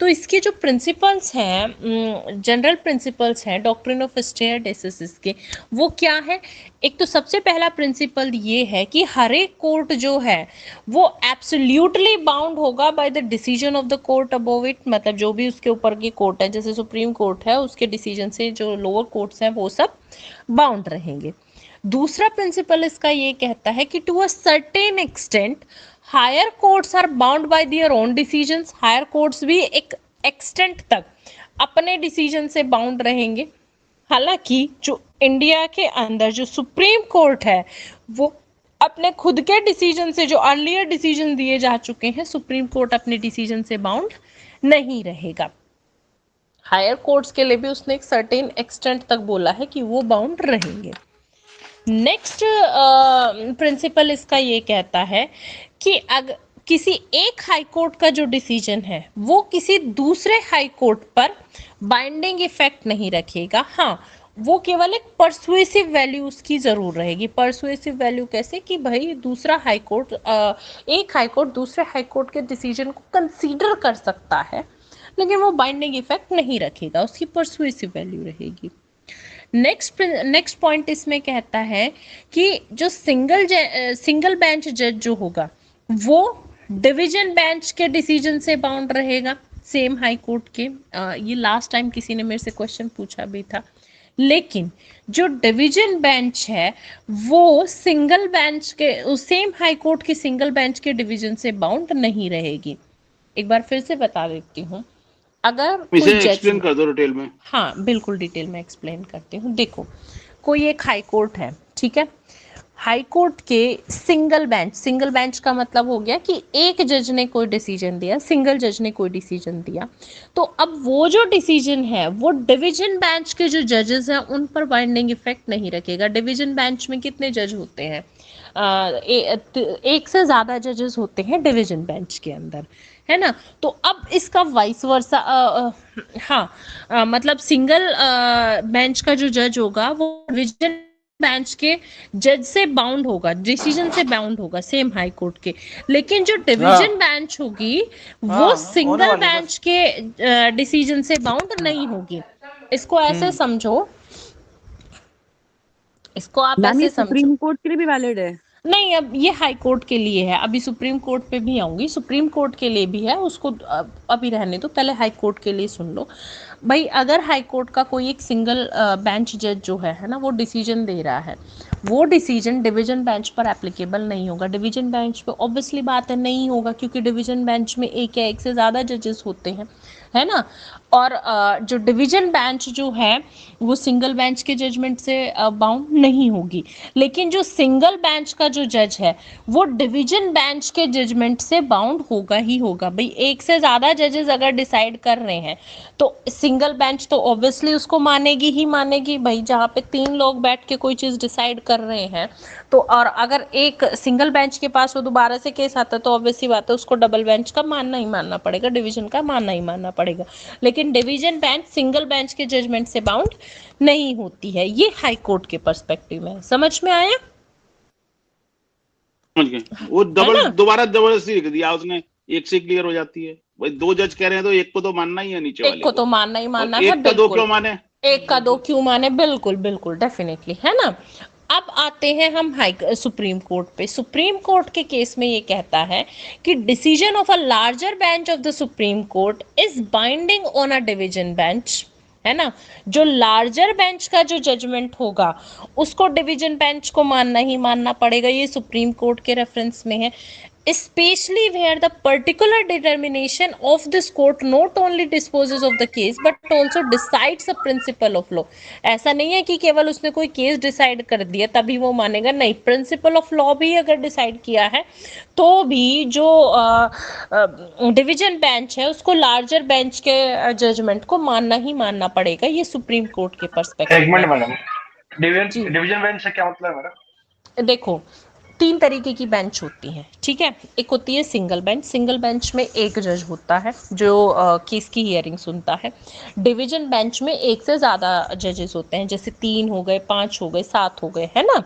तो इसके जो प्रिंसिपल्स हैं, जनरल प्रिंसिपल्स हैं डॉक्ट्रिन ऑफ स्टेयर डेसिसिस के, वो क्या है? एक तो सबसे पहला प्रिंसिपल ये है कि हर एक कोर्ट जो है वो एब्सोल्युटली बाउंड होगा by the decision of the court above it. मतलब जो भी उसके ऊपर की कोर्ट है, जैसे सुप्रीम कोर्ट है, उसके डिसीजन से जो लोअर कोर्ट्स हैं वो सब बाउंड रहेंगे। दूसरा प्रिंसिपल इसका ये कहता है कि to a certain extent higher courts are bound by their own decisions. Higher courts भी एक एक्सटेंट तक अपने डिसीजन से बाउंड रहेंगे। हालांकि जो इंडिया के अंदर जो सुप्रीम कोर्ट है वो अपने खुद के डिसीजन से, जो अर्लियर डिसीजन दिए जा चुके हैं, सुप्रीम कोर्ट अपने डिसीजन से बाउंड नहीं रहेगा। हायर कोर्ट्स के लिए भी उसने एक सर्टेन एक्सटेंट तक बोला है कि वो बाउंड रहेंगे। नेक्स्ट प्रिंसिपल इसका ये कहता है कि अगर किसी एक हाई कोर्ट का जो डिसीजन है वो किसी दूसरे हाई कोर्ट पर बाइंडिंग इफेक्ट नहीं रखेगा। हाँ, वो केवल एक परसुएसिव वैल्यू उसकी जरूर रहेगी। परसुएसिव वैल्यू कैसे? कि भाई दूसरा हाई कोर्ट, एक हाई कोर्ट दूसरे हाई कोर्ट के डिसीजन को कंसीडर कर सकता है, लेकिन वो बाइंडिंग इफेक्ट नहीं रखेगा, उसकी परसुएसिव वैल्यू रहेगी। नेक्स्ट पॉइंट इसमें कहता है कि जो सिंगल बेंच जज जो होगा वो डिवीजन बेंच के डिसीजन से बाउंड रहेगा, सेम हाई कोर्ट के। ये लास्ट टाइम किसी ने मेरे से क्वेश्चन पूछा भी था। लेकिन जो डिवीजन बेंच है वो सिंगल बेंच के, सेम हाई कोर्ट के सिंगल बेंच के डिवीजन से बाउंड नहीं रहेगी। एक बार फिर से बता देती हूँ, अगर इसे एक्सप्लेन कर दो डिटेल में। हाँ बिल्कुल, डिटेल में एक्सप्लेन करती हूँ। देखो, कोई एक हाई कोर्ट है, ठीक है, हाई कोर्ट के सिंगल बेंच का मतलब हो गया कि एक जज ने कोई डिसीजन दिया, सिंगल जज ने कोई डिसीजन दिया। तो अब वो जो डिसीजन है वो डिवीजन बेंच के जो जजेस हैं उन पर बाइंडिंग इफेक्ट नहीं रखेगा। डिवीजन बेंच में कितने जज होते हैं? एक से ज़्यादा जजेस होते हैं डिवीजन बेंच के अंदर, है ना। तो अब इसका वाइस वर्सा, मतलब सिंगल बेंच का जो जज होगा वो डिवीजन बेंच के जज से बाउंड होगा, डिसीजन से बाउंड होगा, सेम हाई कोर्ट के। लेकिन जो डिवीजन बेंच होगी वो सिंगल बेंच के डिसीजन से बाउंड नहीं होगी। इसको ऐसे समझो, इसको आप ऐसे समझो। सुप्रीम कोर्ट के लिए भी वैलिड है? नहीं, अब ये हाई कोर्ट के लिए है, अभी सुप्रीम कोर्ट पे भी आऊंगी। सुप्रीम कोर्ट के लिए भी है, उसको अभी रहने दो, पहले हाई कोर्ट के लिए सुन लो। भाई अगर हाई कोर्ट का कोई एक सिंगल बेंच जज जो है ना, वो डिसीजन दे रहा है, वो डिसीजन डिवीजन बेंच पर एप्लीकेबल नहीं होगा। डिवीजन बेंच पे ऑब्वियसली बात है नहीं होगा, क्योंकि डिवीजन बेंच में एक या एक से ज़्यादा जजेस होते हैं। है ना। और जो डिवीजन बेंच जो है वो सिंगल बेंच के जजमेंट से बाउंड नहीं होगी, लेकिन जो सिंगल बेंच का जो जज है वो डिवीजन बेंच के जजमेंट से बाउंड होगा ही होगा। भाई एक से ज्यादा जजेस अगर डिसाइड कर रहे हैं तो सिंगल बेंच तो ऑब्वियसली उसको मानेगी ही मानेगी। भाई जहाँ पे 3 लोग बैठ के कोई चीज डिसाइड कर रहे हैं तो, और अगर एक सिंगल बेंच के पास वो दोबारा से केस आता है तो ऑब्वियसली बात है उसको डबल बेंच का मानना ही मानना पड़ेगा, डिवीजन का मानना ही मानना पड़ेगा। लेकिन डिवीजन बेंच सिंगल बेंच के जजमेंट से बाउंड नहीं होती है। ये हाई कोर्ट के पर्सपेक्टिव में समझ में आया? समझ गए। वो है डबल ना? दोबारा जबरदस्ती लिख दिया उसने, एक से क्लियर हो जाती है। भाई 2 जज कह रहे हैं तो एक को तो मानना ही है नीचे एक वाले को को, तो मानना ही और मानना है, एक का 2 बिल्कुल। क्यों माने? एक का 2 क्यों माने, बिल्कुल बिल्कुल डेफिनेटली, है ना। अब आते हैं हम सुप्रीम कोर्ट पे। सुप्रीम कोर्ट के केस में ये कहता है कि decision of a larger bench of the supreme court is binding on a division bench, है ना। जो लार्जर बेंच का जो जजमेंट होगा उसको डिवीजन बेंच को मानना ही मानना पड़ेगा। ये सुप्रीम कोर्ट के रेफरेंस में है। especially where the particular determination of this court not only disposes of the case but also decides a principle of law। ऐसा नहीं है कि केवल उसने कोई केस डिसाइड कर दिया तभी वो मानेगा, नहीं, प्रिंसिपल ऑफ लॉ भी अगर डिसाइड किया है तो भी जो डिवीजन बेंच है उसको लार्जर बेंच के जजमेंट को मानना ही मानना पड़ेगा। ये सुप्रीम कोर्ट के एक पर्सपेक्टिव मिनट में। मैडम, जी डिवीजन बेंच से क्या मतलब है मैडम? देखो, 3 तरीके की बेंच होती हैं, ठीक है। एक होती है सिंगल बेंच। सिंगल बेंच में एक जज होता है जो केस की हियरिंग सुनता है। डिवीजन बेंच में एक से ज़्यादा जजेस होते हैं, जैसे 3 हो गए, 5 हो गए, 7 हो गए, है ना।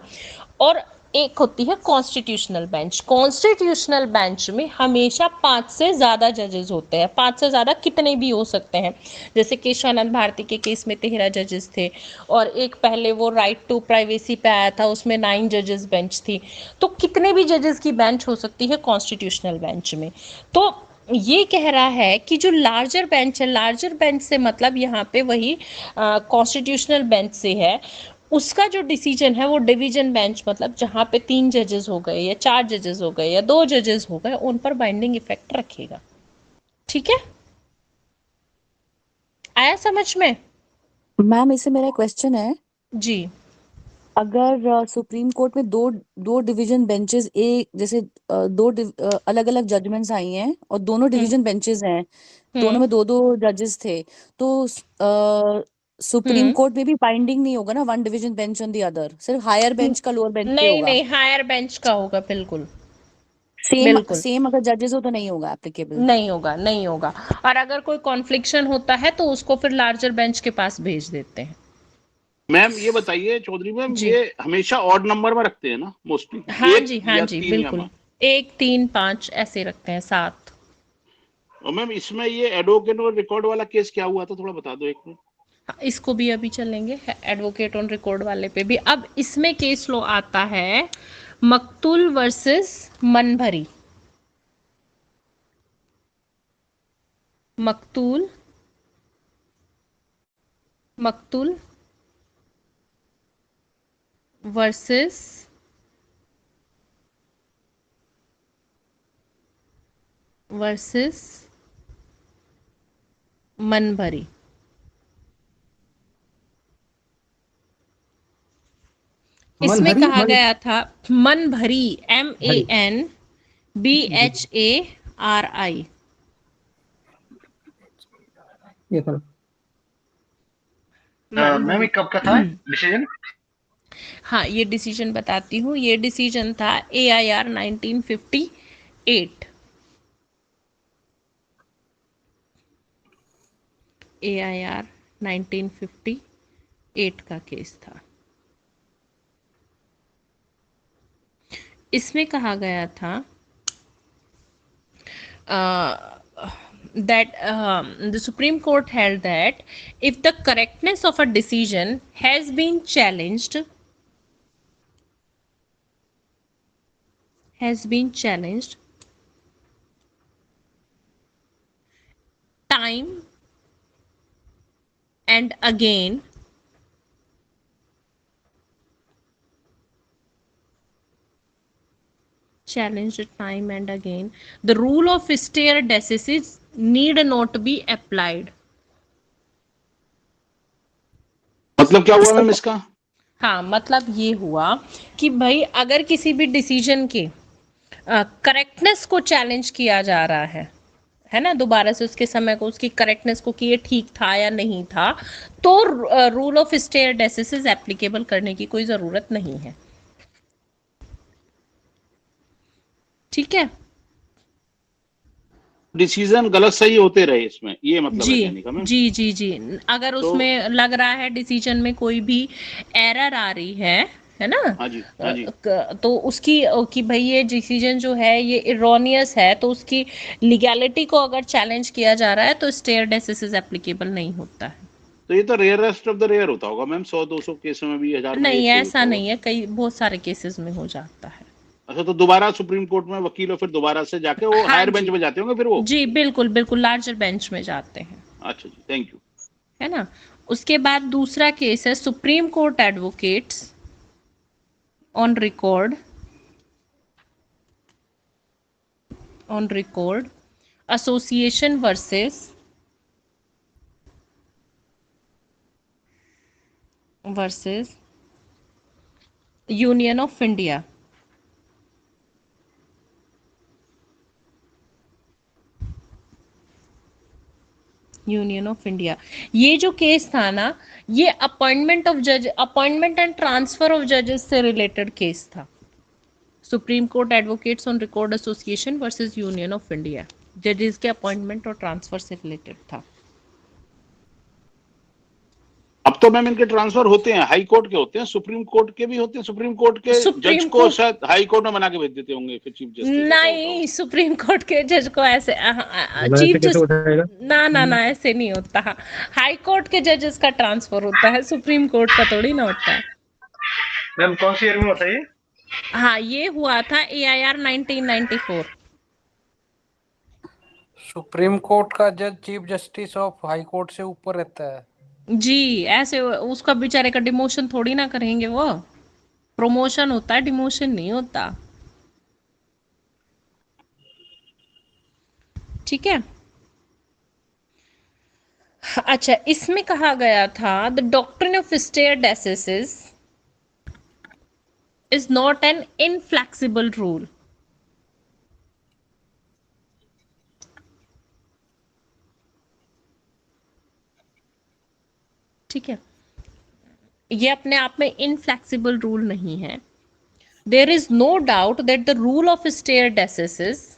और एक होती है कॉन्स्टिट्यूशनल बेंच। कॉन्स्टिट्यूशनल बेंच में हमेशा 5 से ज़्यादा जजेस होते हैं। 5 से ज़्यादा कितने भी हो सकते हैं, जैसे केशवानंद भारती के केस में 13 जजेस थे, और एक पहले वो राइट टू प्राइवेसी पे आया था उसमें 9 जजेस बेंच थी। तो कितने भी जजेस की बेंच हो सकती है कॉन्स्टिट्यूशनल बेंच में। तो ये कह रहा है कि जो लार्जर बेंच है, लार्जर बेंच से मतलब यहाँ पे वही कॉन्स्टिट्यूशनल बेंच से है, उसका जो डिसीजन है वो डिवीजन बेंच मतलब जहाँ पे 3 जजेस हो गए या 4 जजेस हो गए या 2 जजेस हो गए उन पर बाइंडिंग इफेक्ट रखेगा। ठीक है, आया समझ में? मैम इससे मेरा क्वेश्चन है, जी। अगर सुप्रीम कोर्ट में दो डिवीजन बेंचेस, एक जैसे अलग अलग जजमेंट्स आई हैं और दोनों डिवीजन बेंचेस हैं, दोनों में दो दो जजेस थे, तो सुप्रीम कोर्ट में भी बाइंडिंग नहीं होगा ना, one division bench on the other, सिर्फ हायर बेंच का लोअर बेंच पे नहीं होगा। नहीं, हायर बेंच का होगा, बिल्कुल सेम बिल्कुल सेम अगर जजेस हो तो नहीं होगा एप्लीकेबल। नहीं होगा, नहीं होगा। और अगर कोई कॉन्फ्लिक्शन होता है तो उसको फिर लार्जर बेंच के पास भेज देते हैं। मैम ये बताइए चौधरी मैम, जी ये हमेशा ऑड नंबर में रखते हैं ना मोस्टली, हाँ 1 जी, हाँ या जी 3 या बिल्कुल, 1 3 5 ऐसे रखते हैं, 7। और मैम इसमें ये एडवोकेट और रिकॉर्ड वाला केस क्या हुआ था, थोड़ा बता दो एक मिनट। इसको भी अभी चलेंगे, एडवोकेट ऑन रिकॉर्ड वाले पे भी। अब इसमें केस लो आता है मकतूल वर्सेस मनभरी। मकतूल मकतूल वर्सेस मनभरी। इसमें मनहरी कहा मन गया था मनभरी, हरी MANBHARI। ये करो। मैम ये मनभरी। कब का था डिसीजन? हाँ, ये डिसीजन बताती हूँ। ये डिसीजन था AIR 1958। AIR 1958 का केस था। इसमें कहा गया था that the Supreme Court held that if the correctness of a decision has been challenged, time and again, the rule of stare decisis need not be applied. मतलब क्या हुआ मैम इसका? हाँ, मतलब ये हुआ कि भाई अगर किसी भी डिसीजन के करेक्टनेस को चैलेंज किया जा रहा है ना, दोबारा से उसके समय को, उसकी करेक्टनेस को कि ये ठीक था या नहीं था, तो रूल ऑफ स्टे डेसिसिस एप्लीकेबल करने की कोई जरूरत नहीं है। ठीक है डिसीजन गलत सही होते रहे इसमें, ये मतलब है जी कहने का मैम। जी जी जी। अगर तो उसमें लग रहा है डिसीजन में कोई भी एरर आ रही है ना, हाँ जी, हाँ जी। तो उसकी कि भाई ये डिसीजन जो है ये इरोनियस है, तो उसकी लीगैलिटी को अगर चैलेंज किया जा रहा है तो स्टे डेसिसिस एप्लीकेबल नहीं होता है। तो ये तो रेयरेस्ट ऑफ द रेयर होता होगा मैम, 100-200 केसों में भी, 1000 में नहीं, एक कोई ऐसा होता होगा। नहीं है, कई बहुत सारे केसेस में हो जाता है। अच्छा, तो दोबारा सुप्रीम कोर्ट में वकील हो, फिर दोबारा से जाके वो हाँ हायर बेंच जी में जाते होंगे फिर वो। जी, बिल्कुल बिल्कुल, लार्जर बेंच में जाते हैं, अच्छा जी, थैंक यू। है ना। उसके बाद दूसरा केस है supreme court advocates on record association versus union of India. Union of India, ये जो केस था ना, ये अपॉइंटमेंट एंड ट्रांसफर ऑफ जजेस से रिलेटेड केस था। Supreme court advocates on record association versus union of India, जजेस के अपॉइंटमेंट और ट्रांसफर से रिलेटेड था। अब तो मैम इनके ट्रांसफर होते हैं, हाई कोर्ट के होते हैं, सुप्रीम कोर्ट के भी होते हैं। सुप्रीम कोर्ट के जज सुप्रीम को कोर्ट शायद हाई कोर्ट में बना के भेज देते होंगे फिर चीफ जस्टिस, ऐसा होता होगा। नहीं, सुप्रीम कोर्ट के जज को ऐसे मतलब चीफ ऐसे कैसे जस्ट उठाएगा? ना ना ना, ऐसे नहीं होता। हाई कोर्ट के जजेस का ट्रांसफर होता है, सुप्रीम कोर्ट का थोड़ी ना होता है। मैम कौन सी ईयर में होता है ये? हाँ, ये हुआ था AIR 1994। सुप्रीम कोर्ट का जज chief justice of high court से ऊपर रहता है। जी, ऐसे उसका बेचारे का डिमोशन थोड़ी ना करेंगे वो, प्रमोशन होता है, डिमोशन नहीं होता। ठीक है। अच्छा, इसमें कहा गया था the doctrine of stare decisis is not an inflexible rule. ठीक है, ये अपने आप में इनफ्लेक्सिबल रूल नहीं है। There is no doubt that the rule of stare decisis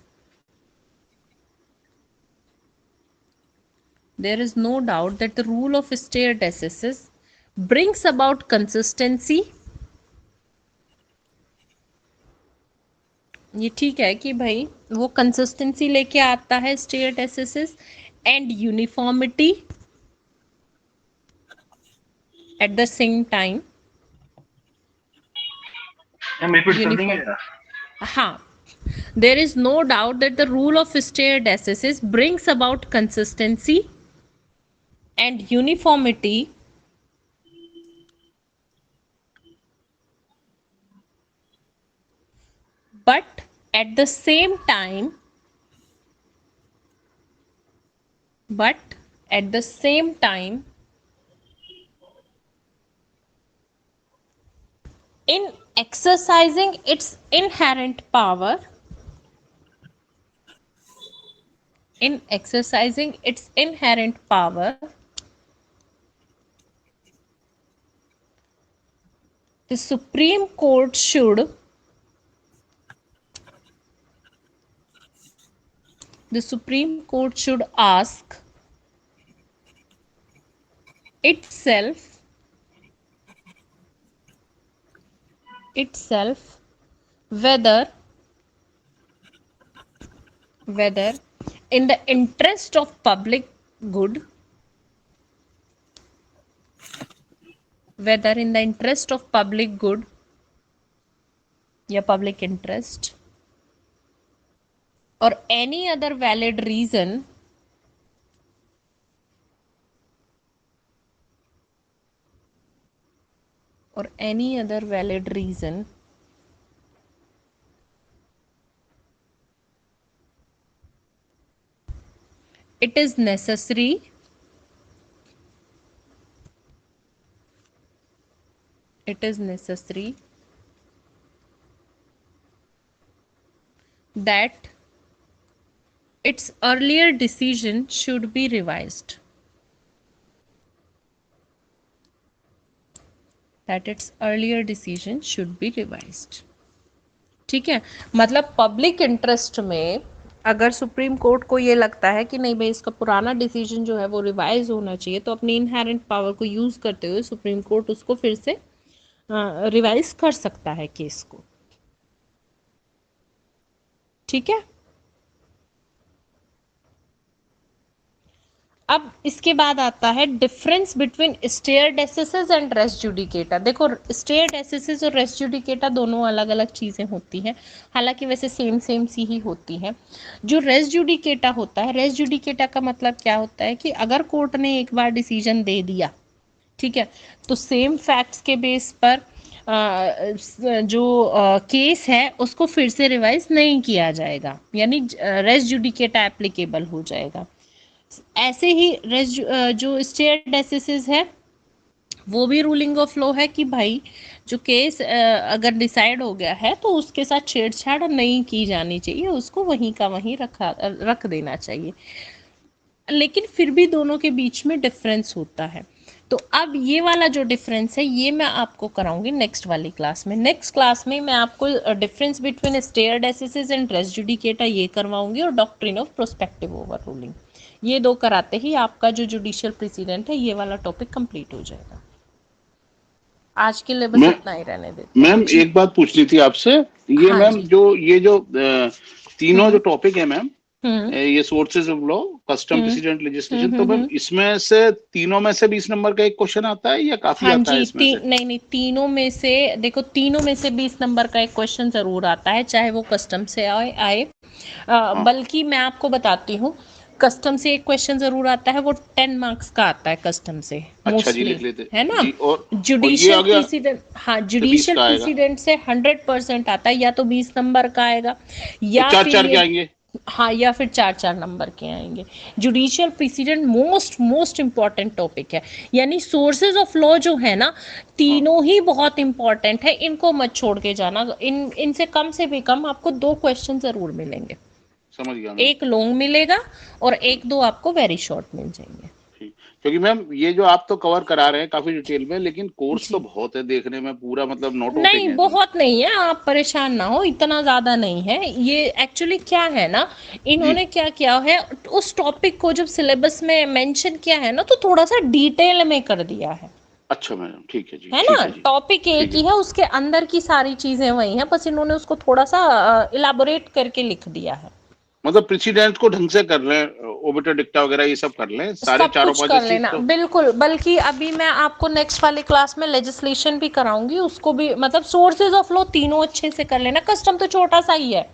there is no doubt that the rule of stare decisis brings about consistency। ये ठीक है कि भाई वो कंसिस्टेंसी लेके आता है stare decisis, and uniformity at the same time. Ma'am repeat कर देंगे यूनिफॉर्म, जरा? हाँ, there is no doubt that the rule of stare decisis brings about consistency and uniformity but at the same time in exercising its inherent power the Supreme Court should ask itself whether in the interest of public good, या public interest, or any other valid reason it is necessary that its earlier decision should be revised. ठीक है, मतलब public interest में अगर supreme court को ये लगता है कि नहीं भाई इसका पुराना डिसीजन जो है वो रिवाइज होना चाहिए, तो अपनी इनहेरेंट पावर को यूज करते हुए सुप्रीम कोर्ट उसको फिर से रिवाइज कर सकता है केस को। ठीक है, अब इसके बाद आता है difference between stare decisis and res judicata. देखो स्टेयर डेसिसेस और रेस जुडिकेटा दोनों अलग अलग चीज़ें होती हैं, हालांकि वैसे सेम सी ही होती है। जो रेस जुडिकेटा होता है, रेस जुडिकेटा का मतलब क्या होता है कि अगर कोर्ट ने एक बार डिसीजन दे दिया, ठीक है, तो सेम फैक्ट्स के बेस पर जो केस है उसको फिर से रिवाइज नहीं किया जाएगा, यानी रेस जुडिकेटा एप्लीकेबल हो जाएगा। ऐसे ही जो स्टेयर डेसिसेस है वो भी रूलिंग ऑफ लॉ है कि भाई जो केस अगर डिसाइड हो गया है तो उसके साथ छेड़छाड़ नहीं की जानी चाहिए, उसको वहीं का वहीं रख देना चाहिए। लेकिन फिर भी दोनों के बीच में डिफरेंस होता है। तो अब ये वाला जो डिफरेंस है ये मैं आपको कराऊंगी नेक्स्ट वाली क्लास में। नेक्स्ट क्लास में मैं आपको difference between stare decisis and res judicata ये करवाऊंगी, और doctrine of prospective overruling, ये दो कराते ही आपका जो जुडिशियल प्रेसिडेंट है ये वाला टॉपिक कंप्लीट हो जाएगा। आज के लिए बस इतना ही रहने देते। मैम एक बात पूछनी थी आपसे, ये हाँ मैम जी। जो तीनों जो टॉपिक है मैम, ये sources of law, custom, president, legislation, तो मैम इसमें से तीनों में से 20 नंबर का एक क्वेश्चन आता है या काफी हाँ आता है जी, इसमें से? नहीं, तीनों में से देखो, तीनों में से 20 नंबर का एक क्वेश्चन जरूर आता है, चाहे वो कस्टम से आए बल्कि मैं आपको बताती हूँ, कस्टम से एक क्वेश्चन जरूर आता है, वो 10 मार्क्स का आता है कस्टम से अच्छा जी, लिख लेते है ना। जी, और जुडिशियल ये प्रेसिडेंट, हाँ जुडिशियल प्रेसिडेंट से 100% आता है, या तो 20 नंबर का आएगा या चार फिर के आएंगे, हाँ, या फिर 4 नंबर के आएंगे। Judicial president most important topic है, यानी सोर्सेज ऑफ लॉ जो है ना, तीनों ही बहुत इंपॉर्टेंट है, इनको मत छोड़ के जाना। इनसे कम से भी कम आपको 2 क्वेश्चन जरूर मिलेंगे, समझ गया मैम। एक लॉन्ग मिलेगा और 1-2 आपको वेरी शॉर्ट मिल जाएंगे। क्योंकि मैम ये जो आप तो कवर करा रहे हैं काफी डिटेल में, लेकिन कोर्स तो बहुत है देखने में, पूरा मतलब नोट नहीं, बहुत नहीं है, आप परेशान ना हो, इतना ज्यादा नहीं है। ये एक्चुअली क्या है ना, इन्होंने क्या किया है, उस टॉपिक को जब सिलेबस में मेंशन किया है ना, तो थोड़ा सा डिटेल में कर दिया है। अच्छा मैडम, ठीक है जी, है ना, टॉपिक एक ही है, उसके अंदर की सारी चीजें वही हैं, बस इन्होंने उसको थोड़ा सा इलाबोरेट करके लिख दिया है। मतलब प्रेसिडेंट को ढंग से कर लें, ओबिटर डिक्टा वगैरह ये सब कर लें, सारे सब चारों कुछ पांच कर लेना, बिल्कुल। बल्कि अभी मैं आपको नेक्स्ट वाली क्लास में लेजिस्लेशन भी कराऊंगी, उसको भी मतलब सोर्सेज ऑफ लॉ तीनों अच्छे से कर लेना। कस्टम तो छोटा सा ही है,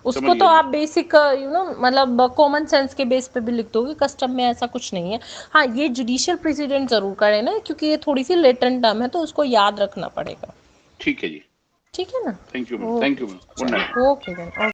उसको तो आप बेसिक मतलब कॉमन सेंस के बेस पे भी लिख दोगे, कस्टम में ऐसा कुछ नहीं है। हाँ, ये जुडिशियल प्रेसिडेंट जरूर करें ना, क्योंकि ये थोड़ी सी लेटेंट टर्म है, तो उसको याद रखना पड़ेगा। ठीक है जी, ठीक है ना। Thank you ma'am, good night. Okay.